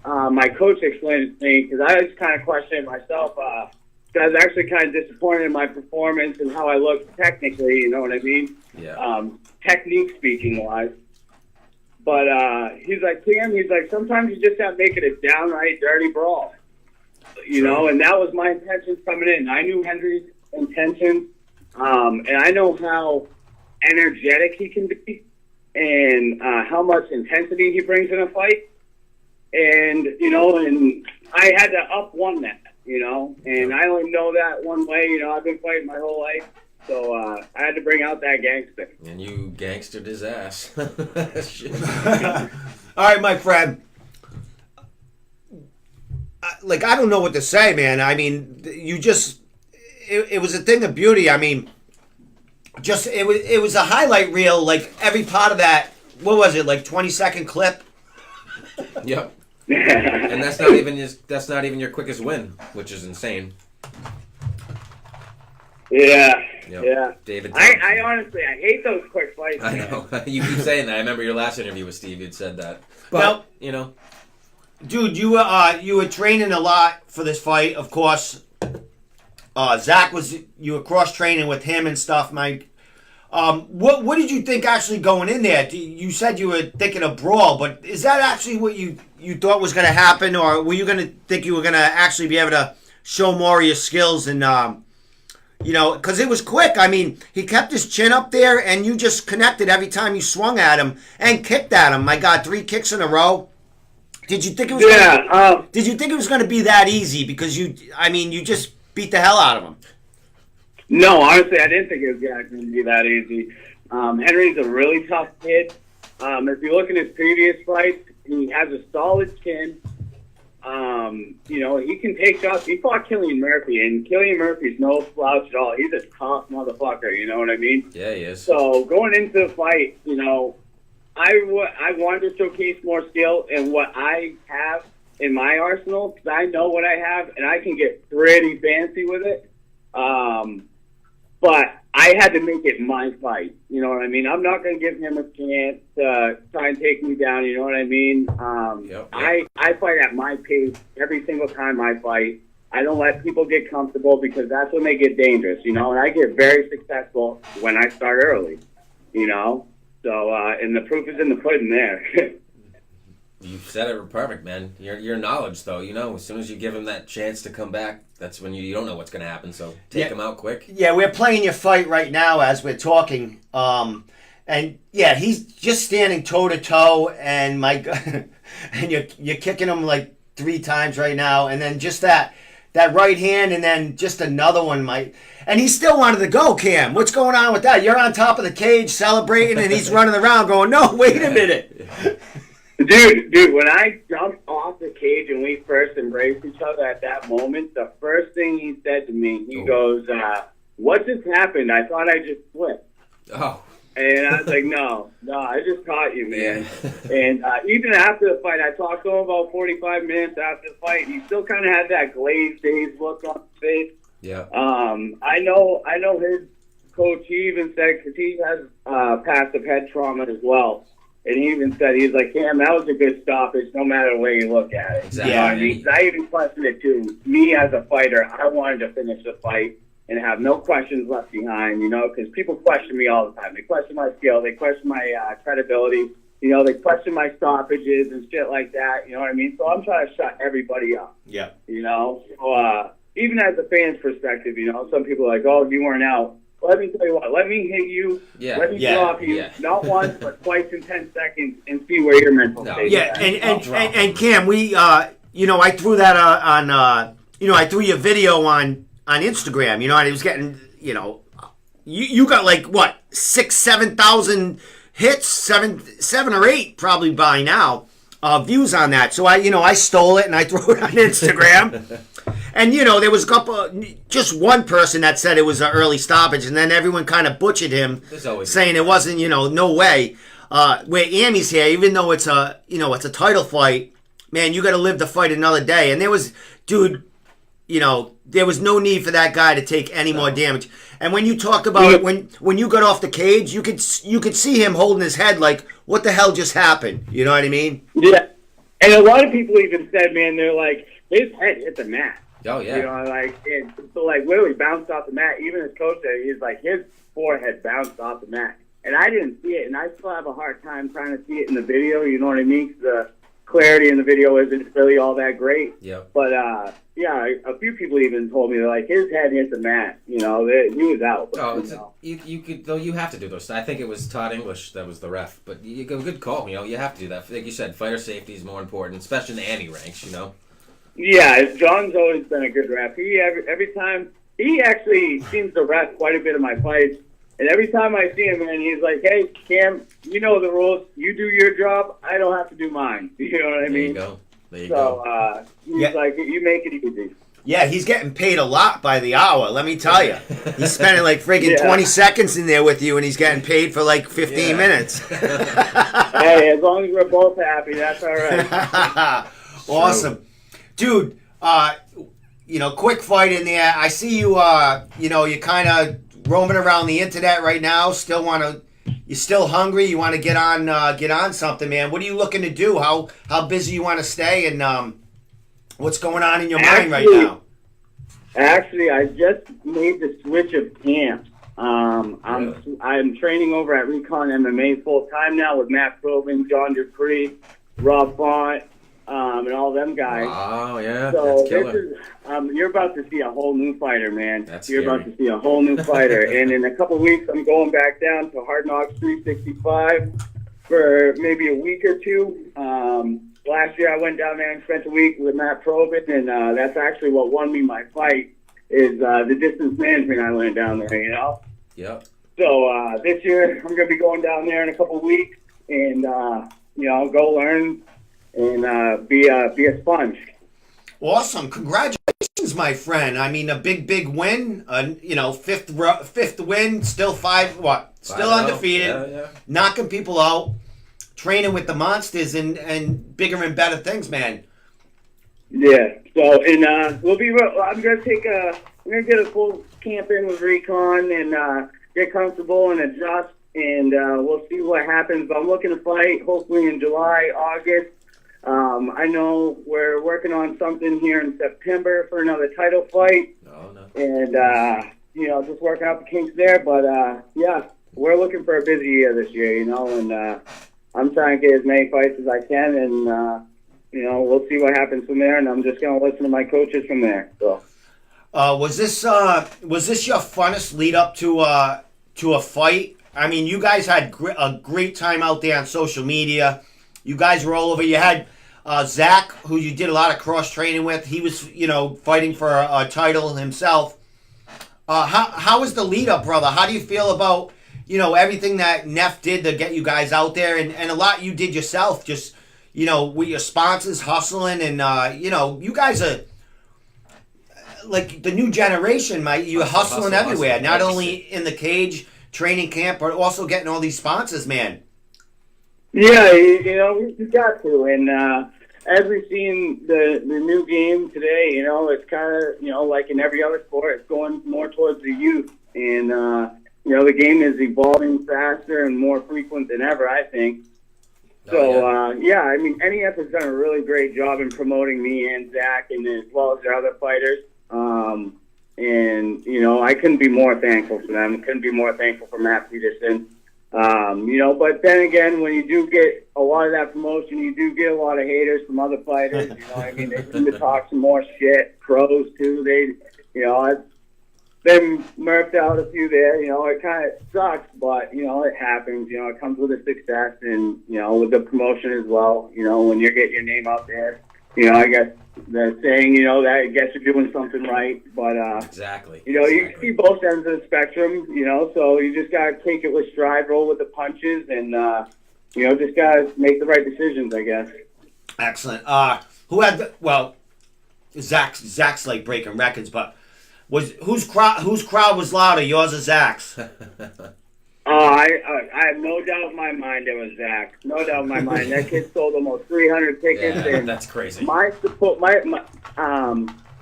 my coach explained it to me because I was kind of questioning myself. I was actually kind of disappointed in my performance and how I looked technically, you know what I mean? Yeah. Technique speaking wise. But he's like, Cam, sometimes you just have to make it a downright dirty brawl. And that was my intentions coming in. I knew Henry's intentions, and I know how energetic he can be and how much intensity he brings in a fight. And, and I had to up one that, and I only know that one way. I've been fighting my whole life. So I had to bring out that gangster. And you gangstered his ass. Shit. All right, my friend. I don't know what to say, man. I mean, you just, it was a thing of beauty. I mean, it was a highlight reel, like every part of that, what was it, like 20-second clip? Yep. And that's not even your quickest win, which is insane. Yeah. Yep. Yeah. David I honestly, I hate those quick fights. I man. know. You keep saying that. I remember your last interview with Steve. You'd said that. But, Dude, you were training a lot for this fight, of course. Zach you were cross training with him and stuff, Mike. What did you think actually going in there? You said you were thinking a brawl, but is that actually what you thought was going to happen, or were you going to think you were going to actually be able to show more of your skills and because it was quick. I mean, he kept his chin up there, and you just connected every time you swung at him and kicked at him. My God, 3 kicks in a row. Did you think it was? Did you think it was going to be that easy? Because you just beat the hell out of him. No, honestly, I didn't think it was going to be that easy. Henry's a really tough kid. If you look at his previous fights, he has a solid chin. He can take shots. He fought Killian Murphy, and Killian Murphy's no slouch at all. He's a tough motherfucker, you know what I mean? Yeah, he is. So going into the fight, I wanted to showcase more skill in what I have in my arsenal because I know what I have, and I can get pretty fancy with it. But I had to make it my fight. You know what I mean? I'm not going to give him a chance to try and take me down. You know what I mean? Yep. I fight at my pace every single time I fight. I don't let people get comfortable because that's when they get dangerous, and I get very successful when I start early, So, and the proof is in the pudding there. You said it perfect, man. Your knowledge, though, as soon as you give him that chance to come back, that's when you don't know what's going to happen. So take him out quick. Yeah, we're playing your fight right now as we're talking. And yeah, he's just standing toe to toe, and and you're kicking him like 3 times right now, and then just that right hand, and then just another one, and he still wanted to go. Cam, what's going on with that? You're on top of the cage celebrating, and he's running around going, "No, wait a minute." Dude, when I jumped off the cage and we first embraced each other at that moment, the first thing he said to me, he goes, "What just happened? I thought I just slipped." Oh. And I was like, no, I just caught you, man. And even after the fight, I talked to him about 45 minutes after the fight. He still kind of had that glazed, dazed look on his face. Yeah. I know his coach, he even said, because he has passive head trauma as well. And he even said, he's like, Cam, that was a good stoppage no matter the way you look at it. Exactly. Yeah, I even questioned it too. Me as a fighter, I wanted to finish the fight and have no questions left behind, because people question me all the time. They question my skill. They question my credibility. They question my stoppages and shit like that. You know what I mean? So I'm trying to shut everybody up. Yeah. So even as a fan's perspective, some people are like, oh, you weren't out. Let me tell you what. Let me hit you. Yeah. Let me drop you. Not once, but twice in 10 seconds, and see where your mental state is. Yeah, and Cam, we, I threw that on, I threw your video on Instagram, and he was getting, you got like what 6,000-7,000 hits, seven or 8 probably by now, views on that. So I stole it and I threw it on Instagram, and there was just one person that said it was an early stoppage, and then everyone kind of butchered him, saying it wasn't, no way. Where Amy's here, even though it's a title fight, man, you got to live the fight another day, and there was, dude. There was no need for that guy to take any more damage. And when you talk about it, when you got off the cage, you could see him holding his head like, what the hell just happened? You know what I mean? Yeah. And a lot of people even said, man, they're like, his head hit the mat. Oh, yeah. And so literally bounced off the mat. Even his coach said, he's like, his forehead bounced off the mat. And I didn't see it, and I still have a hard time trying to see it in the video, you know what I mean? 'Cause the clarity in the video isn't really all that great. Yeah. But, yeah, a few people even told me, they're like, his head hit the mat. He was out. But, you have to do those. I think it was Todd English that was the ref, but good call. You have to do that. Like you said, fighter safety is more important, especially in the ante ranks. Yeah, John's always been a good ref. Every time he actually seems to ref quite a bit of my fights, and every time I see him, man, he's like, "Hey, Cam, you know the rules. You do your job. I don't have to do mine." You know what I mean? There you go. He's like, you make it easy. Yeah, he's getting paid a lot by the hour, let me tell you. He's spending like friggin' 20 seconds in there with you, and he's getting paid for like 15 minutes. Hey, as long as we're both happy, that's all right. Awesome. Dude, quick fight in there. I see you, you're kind of roaming around the internet right now. You're still hungry. You want to get on something, man. What are you looking to do? How busy you want to stay, and what's going on in your mind right now? Actually, I just made the switch of camps. I'm training over at Recon MMA full time now with Matt Probin, John Dupree, Rob Font, and all them guys. Oh yeah, so that's killer. You're about to see a whole new fighter, man. You're about to see a whole new fighter. And in a couple weeks, I'm going back down to Hard Knocks 365 for maybe a week or two. Last year, I went down there and spent a week with Matt Probin, and that's actually what won me my fight, is the distance management I learned down there, Yep. So this year, I'm going to be going down there in a couple weeks and, go learn and be a sponge. Awesome. Congratulations, my friend. I mean, a big win. Fifth win, still still undefeated. Yeah. Knocking people out, training with the monsters and bigger and better things, man. Yeah. So, and I'm going to get a full camp in with Recon and get comfortable and adjust, and we'll see what happens. But I'm looking to fight hopefully in July, August. I know we're working on something here in September for another title fight. Oh, no. And, just working out the kinks there. But, yeah, we're looking for a busy year this year, and I'm trying to get as many fights as I can, and we'll see what happens from there. And I'm just gonna listen to my coaches from there. So, was this your funnest lead up to a fight? I mean, you guys had a great time out there on social media. You guys were all over. You had Zach, who you did a lot of cross training with. He was, fighting for a title himself. How was the lead up, brother? How do you feel about, everything that Neff did to get you guys out there, and a lot you did yourself, just, with your sponsors hustling, and, you guys are like the new generation, mate. You're hustling everywhere, not only in the cage, training camp, but also getting all these sponsors, man. Yeah, we got to, and as we've seen the new game today, it's kind of, like in every other sport, it's going more towards the youth, and the game is evolving faster and more frequent than ever, I think. So, I mean, NEF has done a really great job in promoting me and Zach, and as well as their other fighters. I couldn't be more thankful for them. Couldn't be more thankful for Matt Peterson. But then again, when you do get a lot of that promotion, you do get a lot of haters from other fighters. They seem to talk some more shit. Pros, too. I've been murked out a few there. It kind of sucks, but, it happens. It comes with the success and, with the promotion as well. When you get your name out there, I guess the saying, that I guess you're doing something right. But, exactly. You see both ends of the spectrum, so you just got to take it with stride, roll with the punches, and, just got to make the right decisions, I guess. Excellent. Who had Zach's like breaking records, but whose crowd was louder, yours or Zach's? I have no doubt in my mind it was Zach. No doubt in my mind. That kid sold almost 300 tickets. Yeah, and that's crazy. My support, I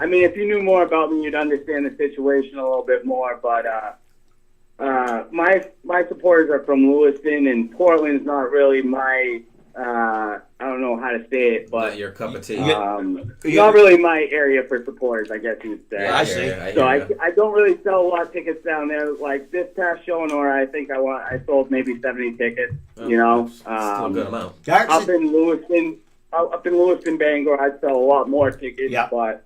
mean, if you knew more about me, you'd understand the situation a little bit more. But my supporters are from Lewiston, and Portland's not really my. I don't know how to say it, but not your cup of tea. not really my area for supporters, I guess you would say. Yeah, I see. I don't really sell a lot of tickets down there. Like this past show in Aura, I think I sold maybe 70 tickets. Still a good amount. Up in Lewiston, Bangor, I'd sell a lot more tickets. Yeah. But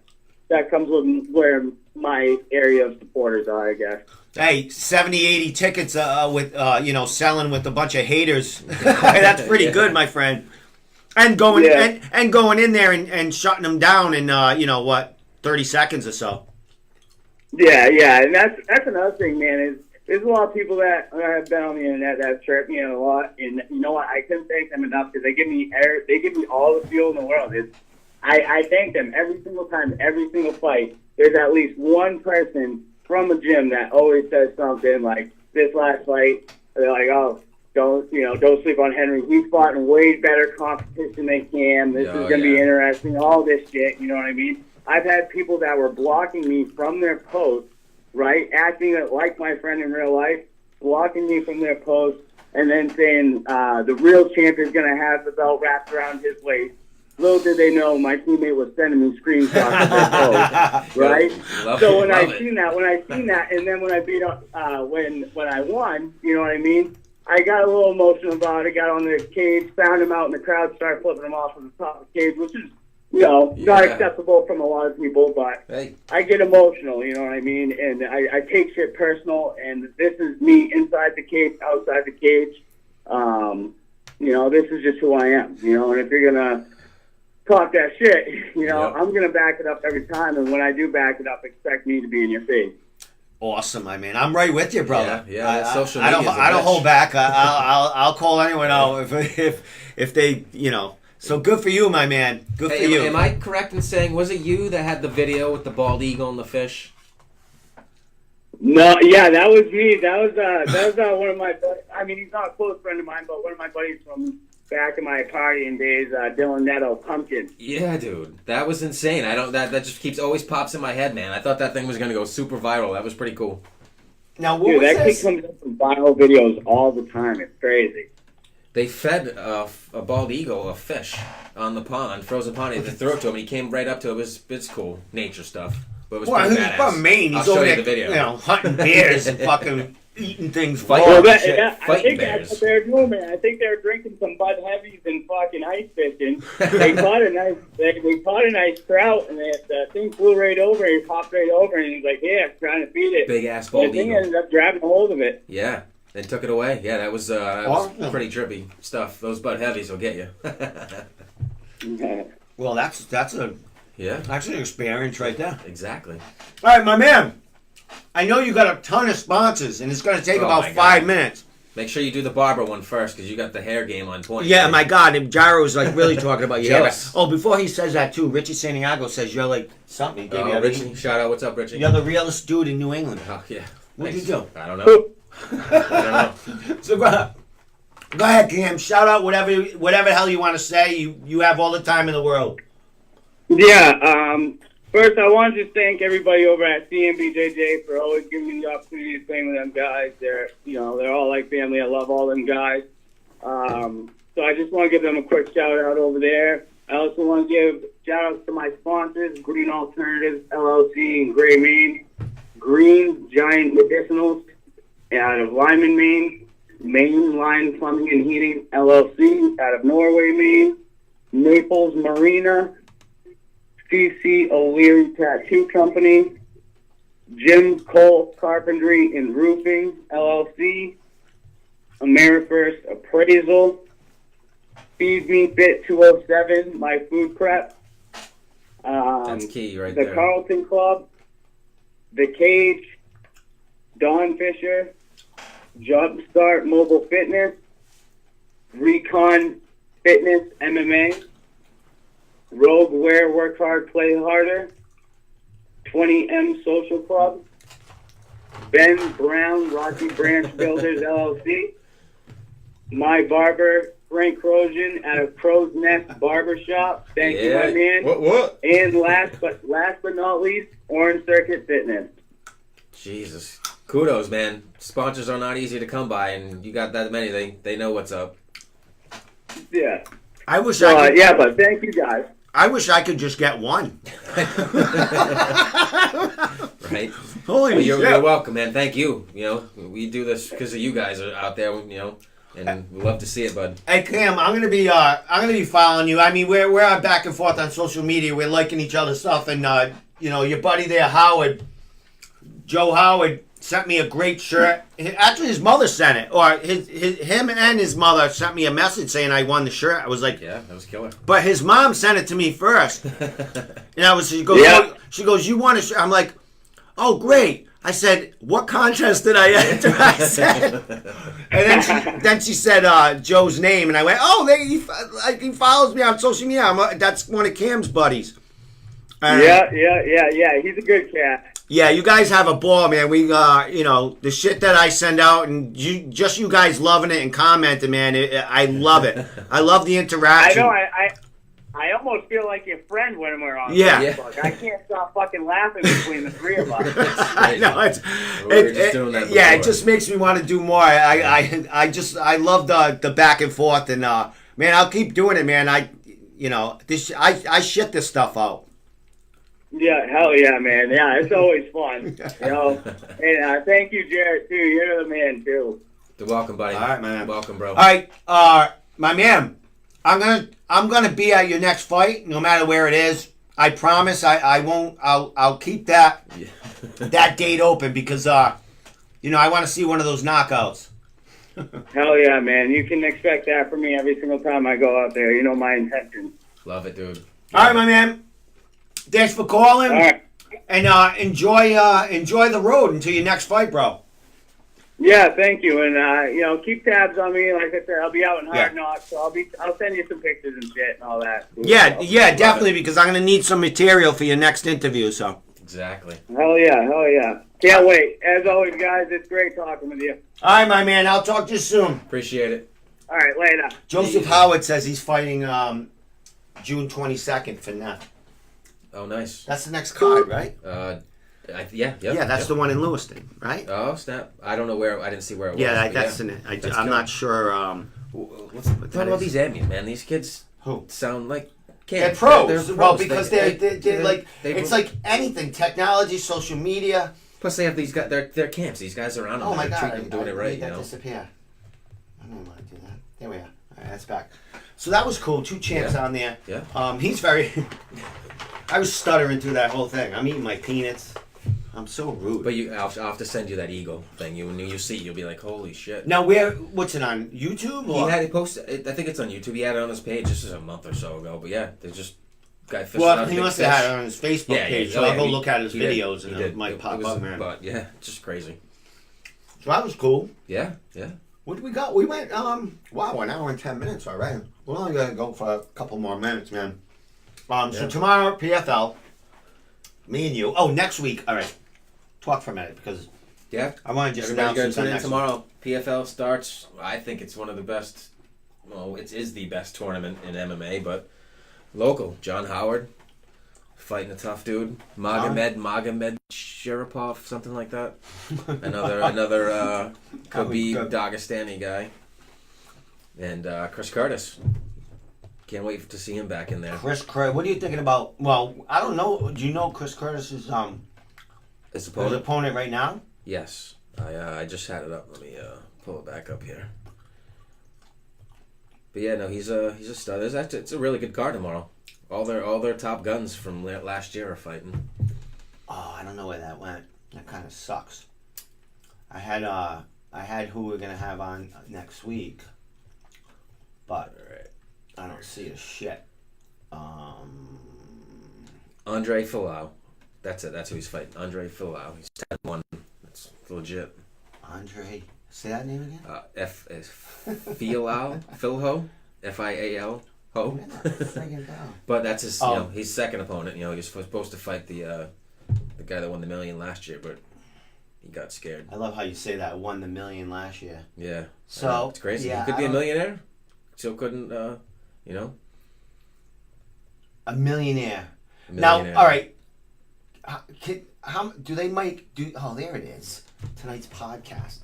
that comes with where my area of supporters are, I guess. Hey, 70, 80 tickets with selling with a bunch of haters. That's pretty good, my friend. And going in there and shutting them down in 30 seconds or so. Yeah, and that's another thing, man. Is there's a lot of people that have been on the internet that have tripped me a lot, and you know what? I couldn't thank them enough because they give me all the fuel in the world. I thank them every single time, every single fight. There's at least one person from a gym that always says something like this last fight. They're like, "Oh, don't sleep on Henry. He's fought in way better competition than Cam. This is gonna be interesting." All this shit, you know what I mean? I've had people that were blocking me from their posts, right, acting like my friend in real life, blocking me from their posts, and then saying the real champ is gonna have the belt wrapped around his waist. Little did they know, my teammate was sending me screenshots of their posts, right? So when I seen that, and then when I beat up, when I won, you know what I mean? I got a little emotional about it. Got on the cage, found him out in the crowd, started flipping him off from the top of the cage, which is, not acceptable from a lot of people. But I get emotional, you know what I mean? And I take shit personal. And this is me inside the cage, outside the cage. This is just who I am. And if you're gonna talk that shit, I'm gonna back it up every time. And when I do back it up, expect me to be in your face. Awesome, my man. I'm right with you, brother. Yeah. Social media. I don't hold back. I'll call anyone out if they, So good for you, my man. Good for you. Am I correct in saying, was it you that had the video with the bald eagle and the fish? No, yeah, that was me. That was one of my. I mean, he's not a close friend of mine, but one of my buddies from back in my partying days, Dylan Netto, Pumpkin. Yeah, dude, that was insane. That just always pops in my head, man. I thought that thing was gonna go super viral. That was pretty cool. Now, what was that this? kid comes up with viral videos all the time. It's crazy. They fed a bald eagle a fish on the pond, frozen pond. They threw it to him, and he came right up to it. It's cool, nature stuff. But it was pretty He's badass. from Maine. He's I'll show over you there, the video. hunting bears and fucking eating things Fight. raw Well, and that, shit. that, I Fighting think bears. that's what they're doing, man. I think they're drinking some Bud Heavies and fucking ice fishing. They caught a nice, they caught a nice trout, and the thing flew right over. He popped right over, and he's like, "Yeah, I'm trying to feed it." Big ass The bald thing eagle. ended up grabbing a hold of it. Yeah, they took it away. Yeah, that was Awesome. pretty trippy stuff. Those Bud Heavies will get you. Well, that's an Yeah, experience right there. exactly. All right, my man. I know you got a ton of sponsors, and it's going to take Oh, about my 5 God. minutes. Make sure you do the barber one first because you got the hair game on point. Yeah, right? my God, and Gyro's like really talking about you. Jealous. Oh, before he says that too, Richie Santiago says you're like something. He gave you a- Richie, shout out. What's up, Richie? You're the realest dude in New England. Oh, yeah. What'd you Thanks. do? I don't know. I don't know. So go ahead, Cam. Shout out whatever the hell you want to say. You have all the time in the world. Yeah. First, I wanted to thank everybody over at CMBJJ for always giving me the opportunity to train with them guys. They're all like family. I love all them guys. So I just want to give them a quick shout out over there. I also want to give shout outs to my sponsors, Green Alternatives LLC in Gray, Maine, Green Giant Medicinals out of Lyman, Maine, Maine Line Plumbing and Heating LLC out of Norway, Maine, Naples Marina, C.C. O'Leary Tattoo Company, Jim Cole Carpentry and Roofing, LLC, AmeriFirst Appraisal, Feed Me Fit 207, My Food Prep, That's key right the there. Carlton Club, The Cage, Don Fisher, Jumpstart Mobile Fitness, Recon Fitness MMA, Rogue Wear Work Hard, Play Harder, 20M Social Club, Ben Brown Rocky Branch Builders LLC, My Barber Frank Crozian out of Crow's Nest Barbershop. Thank you, my man. What? And last but not least, Orange Circuit Fitness. Jesus. Kudos, man. Sponsors are not easy to come by, and you got that many. They know what's up. Yeah. I wish I could. Yeah, but thank you guys. I wish I could just get one. Right? Holy Well, shit! you're welcome, man. Thank you. You know, we do this because of you guys are out there. You know, and we love to see it, bud. Hey Cam, I'm gonna be following you. I mean, we're back and forth on social media. We're liking each other's stuff, and your buddy there, Howard, Joe Howard, sent me a great shirt. Actually, his mother sent it, or him and his mother sent me a message saying I won the shirt. I was like, Yeah, that was killer. but his mom sent it to me first, and she goes, Yeah. she goes, you won a shirt. I'm like, oh great. I said, what contest did I enter? I said, and then she said Joe's name, and I went, oh, he follows me on social media. That's one of Cam's buddies. And Yeah. He's a good cat. yeah, you guys have a ball, man. We, the shit that I send out, and you guys loving it and commenting, man. I love it. I love the I interaction. know. I almost feel like your friend when we're on Yeah. Facebook. I can't stop fucking laughing between the three of us. I know We were just doing that yeah, it before. just makes me want to do more. I love the back and forth, and man, I'll keep doing it, man. I shit this stuff out. Yeah, hell yeah, man. Yeah, it's always fun. And thank you, Jarrett, too. You're the man, too. You're welcome, buddy. All right, man. Welcome, bro. All right, my man, I'm gonna be at your next fight, no matter where it is. I promise. I won't. I'll keep that date open because I want to see one of those knockouts. Hell yeah, man. You can expect that from me every single time I go out there. You know my intentions. Love it, dude. All right, my man. Thanks for calling. All right. And enjoy the road until your next fight, bro. Yeah, thank you. And, keep tabs on me. Like I said, I'll be out in Hard Yeah. Knocks, so I'll send you some pictures and shit and all that. Yeah, definitely, because I'm gonna need some material for your next interview. So. Exactly. Hell yeah. Can't wait. As always, guys, it's great talking with you. All right, my man. I'll talk to you soon. Appreciate it. All right, later. Joseph Howard says he's fighting June 22nd for Neff. Oh, nice. That's the next card, right? Yeah, That's the one in Lewiston, right? Oh, snap. I don't know where. I didn't see where it was. Yeah, but that's in it. I'm That's cool. not sure. What's about is. these Emmys, man? These kids Who? sound like They're kids. pros. They're Well, pros. because they're like they- it's like anything, technology, social media. Plus, they have these guys. They're camps. These guys are on them. Oh my They're God! treating them, doing it right. Made You that know. disappear. I don't want to do that. There we are. All right, that's back. So that was cool. 2 champs on there. Yeah. He's very. I was stuttering through that whole thing. I'm eating my peanuts. I'm so rude. But I'll have to send you that eagle thing. When you see it, you'll be like, holy shit. Now, what's it on? YouTube? Or? He posted. I think it's on YouTube. He had it on his page. This is a month or so ago. But yeah, there's just guy fishing. Well, out he big must fish. have had it on his Facebook page. So I'll go look at his he did. videos He and did. it might pop was, up, man. But yeah, just crazy. So that was cool. Yeah. What did we got? We went, wow, an hour and 10 minutes already. We're only going to go for a couple more minutes, man. So tomorrow, PFL, me and you. Oh, next week. All right. Talk for a minute because I want to just Everybody announce go tune in next tomorrow. PFL starts. I think it's one of the best. Well, it is the best tournament in MMA, but local. John Howard fighting a tough dude. Magomed Sharapov, something like that. Another Khabib Dagestani guy. And Chris Curtis. Can't wait to see him back in there. Chris Curtis, what are you thinking about? Well, I don't know. Do you know Chris Curtis's his opponent right now? Yes. I just had it up. Let me pull it back up here. But yeah, no, he's a stud. It's a really good card tomorrow. All their top guns from last year are fighting. Oh, I don't know where that went. That kind of sucks. I had who we're gonna have on next week, but I don't see a shit. Andre Filau. That's it. That's who he's fighting. Andre Filau. He's 10-1. That's legit. Andre, say that name again. Filau. Filho. Fial. Ho. But that's his. You know, his second opponent. You know, he was supposed to fight the guy that won the $1 million last year, but he got scared. I love how you say that. Won the $1 million last year. Yeah. So it's crazy. Yeah, he could be a millionaire. Still couldn't. You know. A millionaire. Now, all right. How do they do? Oh, there it is. Tonight's podcast.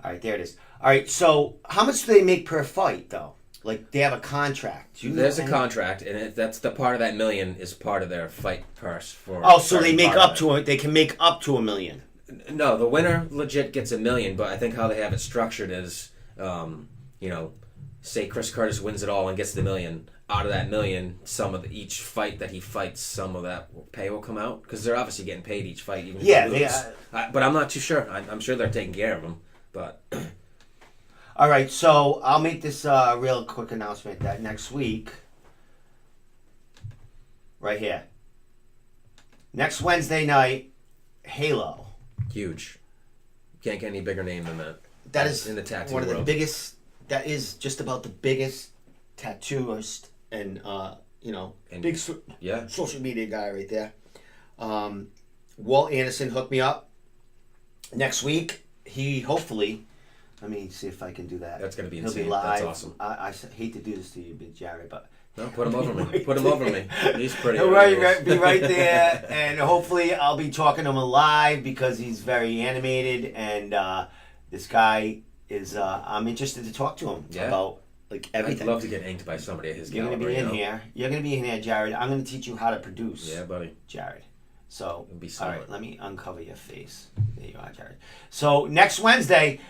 All right, there it is. All right. So, how much do they make per fight, though? Like they have a contract. There's a contract, and that's the part of that $1 million is part of their fight purse for. Oh, so they make up to it. They can make up to $1 million. No, the winner legit gets $1 million, but I think how they have it structured is, you know, say Chris Curtis wins it all and gets the $1 million. Out of that $1 million, each fight that he fights, some of that pay will come out because they're obviously getting paid each fight, even if they lose. But I'm not too sure. I'm sure they're taking care of them, but. All right, so I'll make this real quick announcement that next week, right here, next Wednesday night, Halo. Huge. Can't get any bigger name than that. That is in the tattoo one of the world. biggest. That is just about the biggest tattooist and big social media guy right there. Walt Anderson hooked me up. Next week, he hopefully. Let me see if I can do that. That's going to be He'll insane. be live. That's awesome. I hate to do this to you, Big Jared, but... No, put him over me. Put him over me. He's pretty Be right there, and hopefully I'll be talking to him live because he's very animated, and this guy is... I'm interested to talk to him about everything. I'd love to get inked by somebody at his You're going to be in here. You're going to be in here, Jared. I'm going to teach you how to produce. Yeah, buddy. Jared. So, be all right, let me uncover your face. There you are, Jared. So, next Wednesday...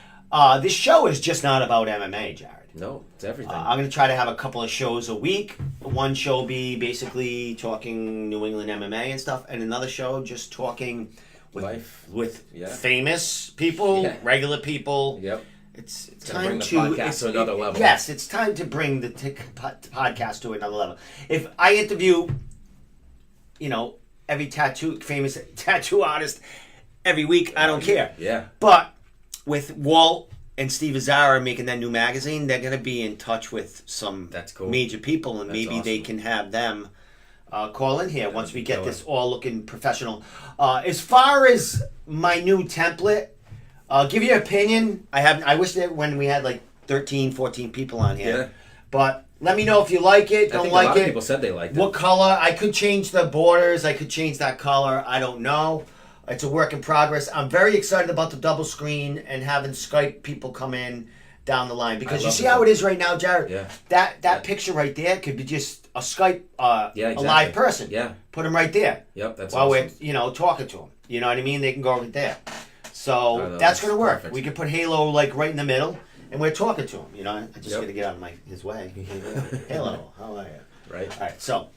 this show is just not about MMA, Jared. No, it's everything. I'm going to try to have a couple of shows a week. One show will be basically talking New England MMA and stuff, and another show just talking with famous people, regular people. Yep. It's time bring the podcast to another level. Yes, it's time to bring the podcast to another level. If I interview, every famous tattoo artist every week, I don't care. Yeah. But with Walt and Steve Azara making that new magazine, they're going to be in touch with some major people, and maybe they can have them call in here once we get this all looking professional. As far as my new template, give your opinion. I wish that when we had 13, 14 people on here. Yeah. But let me know if you like it, don't like it. A lot of people said they liked it. What color? I could change the borders. I could change that color. I don't know. It's a work in progress. I'm very excited about the double screen and having Skype people come in down the line. Because you see how it is right now, Jared? Yeah. That picture right there could be just a Skype, Yeah, a exactly. live person. Yeah. Put them right there Yep. That's while awesome. we're talking to them. You know what I mean? They can go over there. So know, that's that's gonna work. perfect. We could put Halo like right in the middle, and we're talking to him. I just Yep. gotta get out of his way. Hello, how are you? Right. All right, so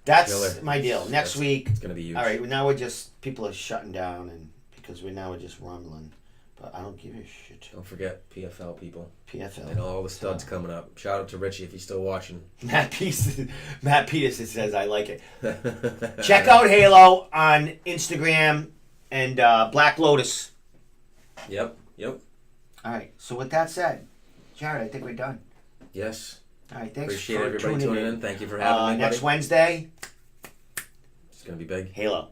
that's Killer. my deal. Next That's- week. It's gonna be huge. All right, now we're just people are shutting down, and because we're just rumbling. But I don't give a shit. Don't forget PFL people PFL. and all the studs coming up. Shout out to Richie if he's still watching. Matt Peterson says I like it. Check out Halo on Instagram and Black Lotus. Yep. All right. So with that said, Jared, I think we're done. Yes. All right. Thanks Appreciate for everybody tuning in. Thank you for having me, Next buddy. Wednesday, It's gonna be big. Halo.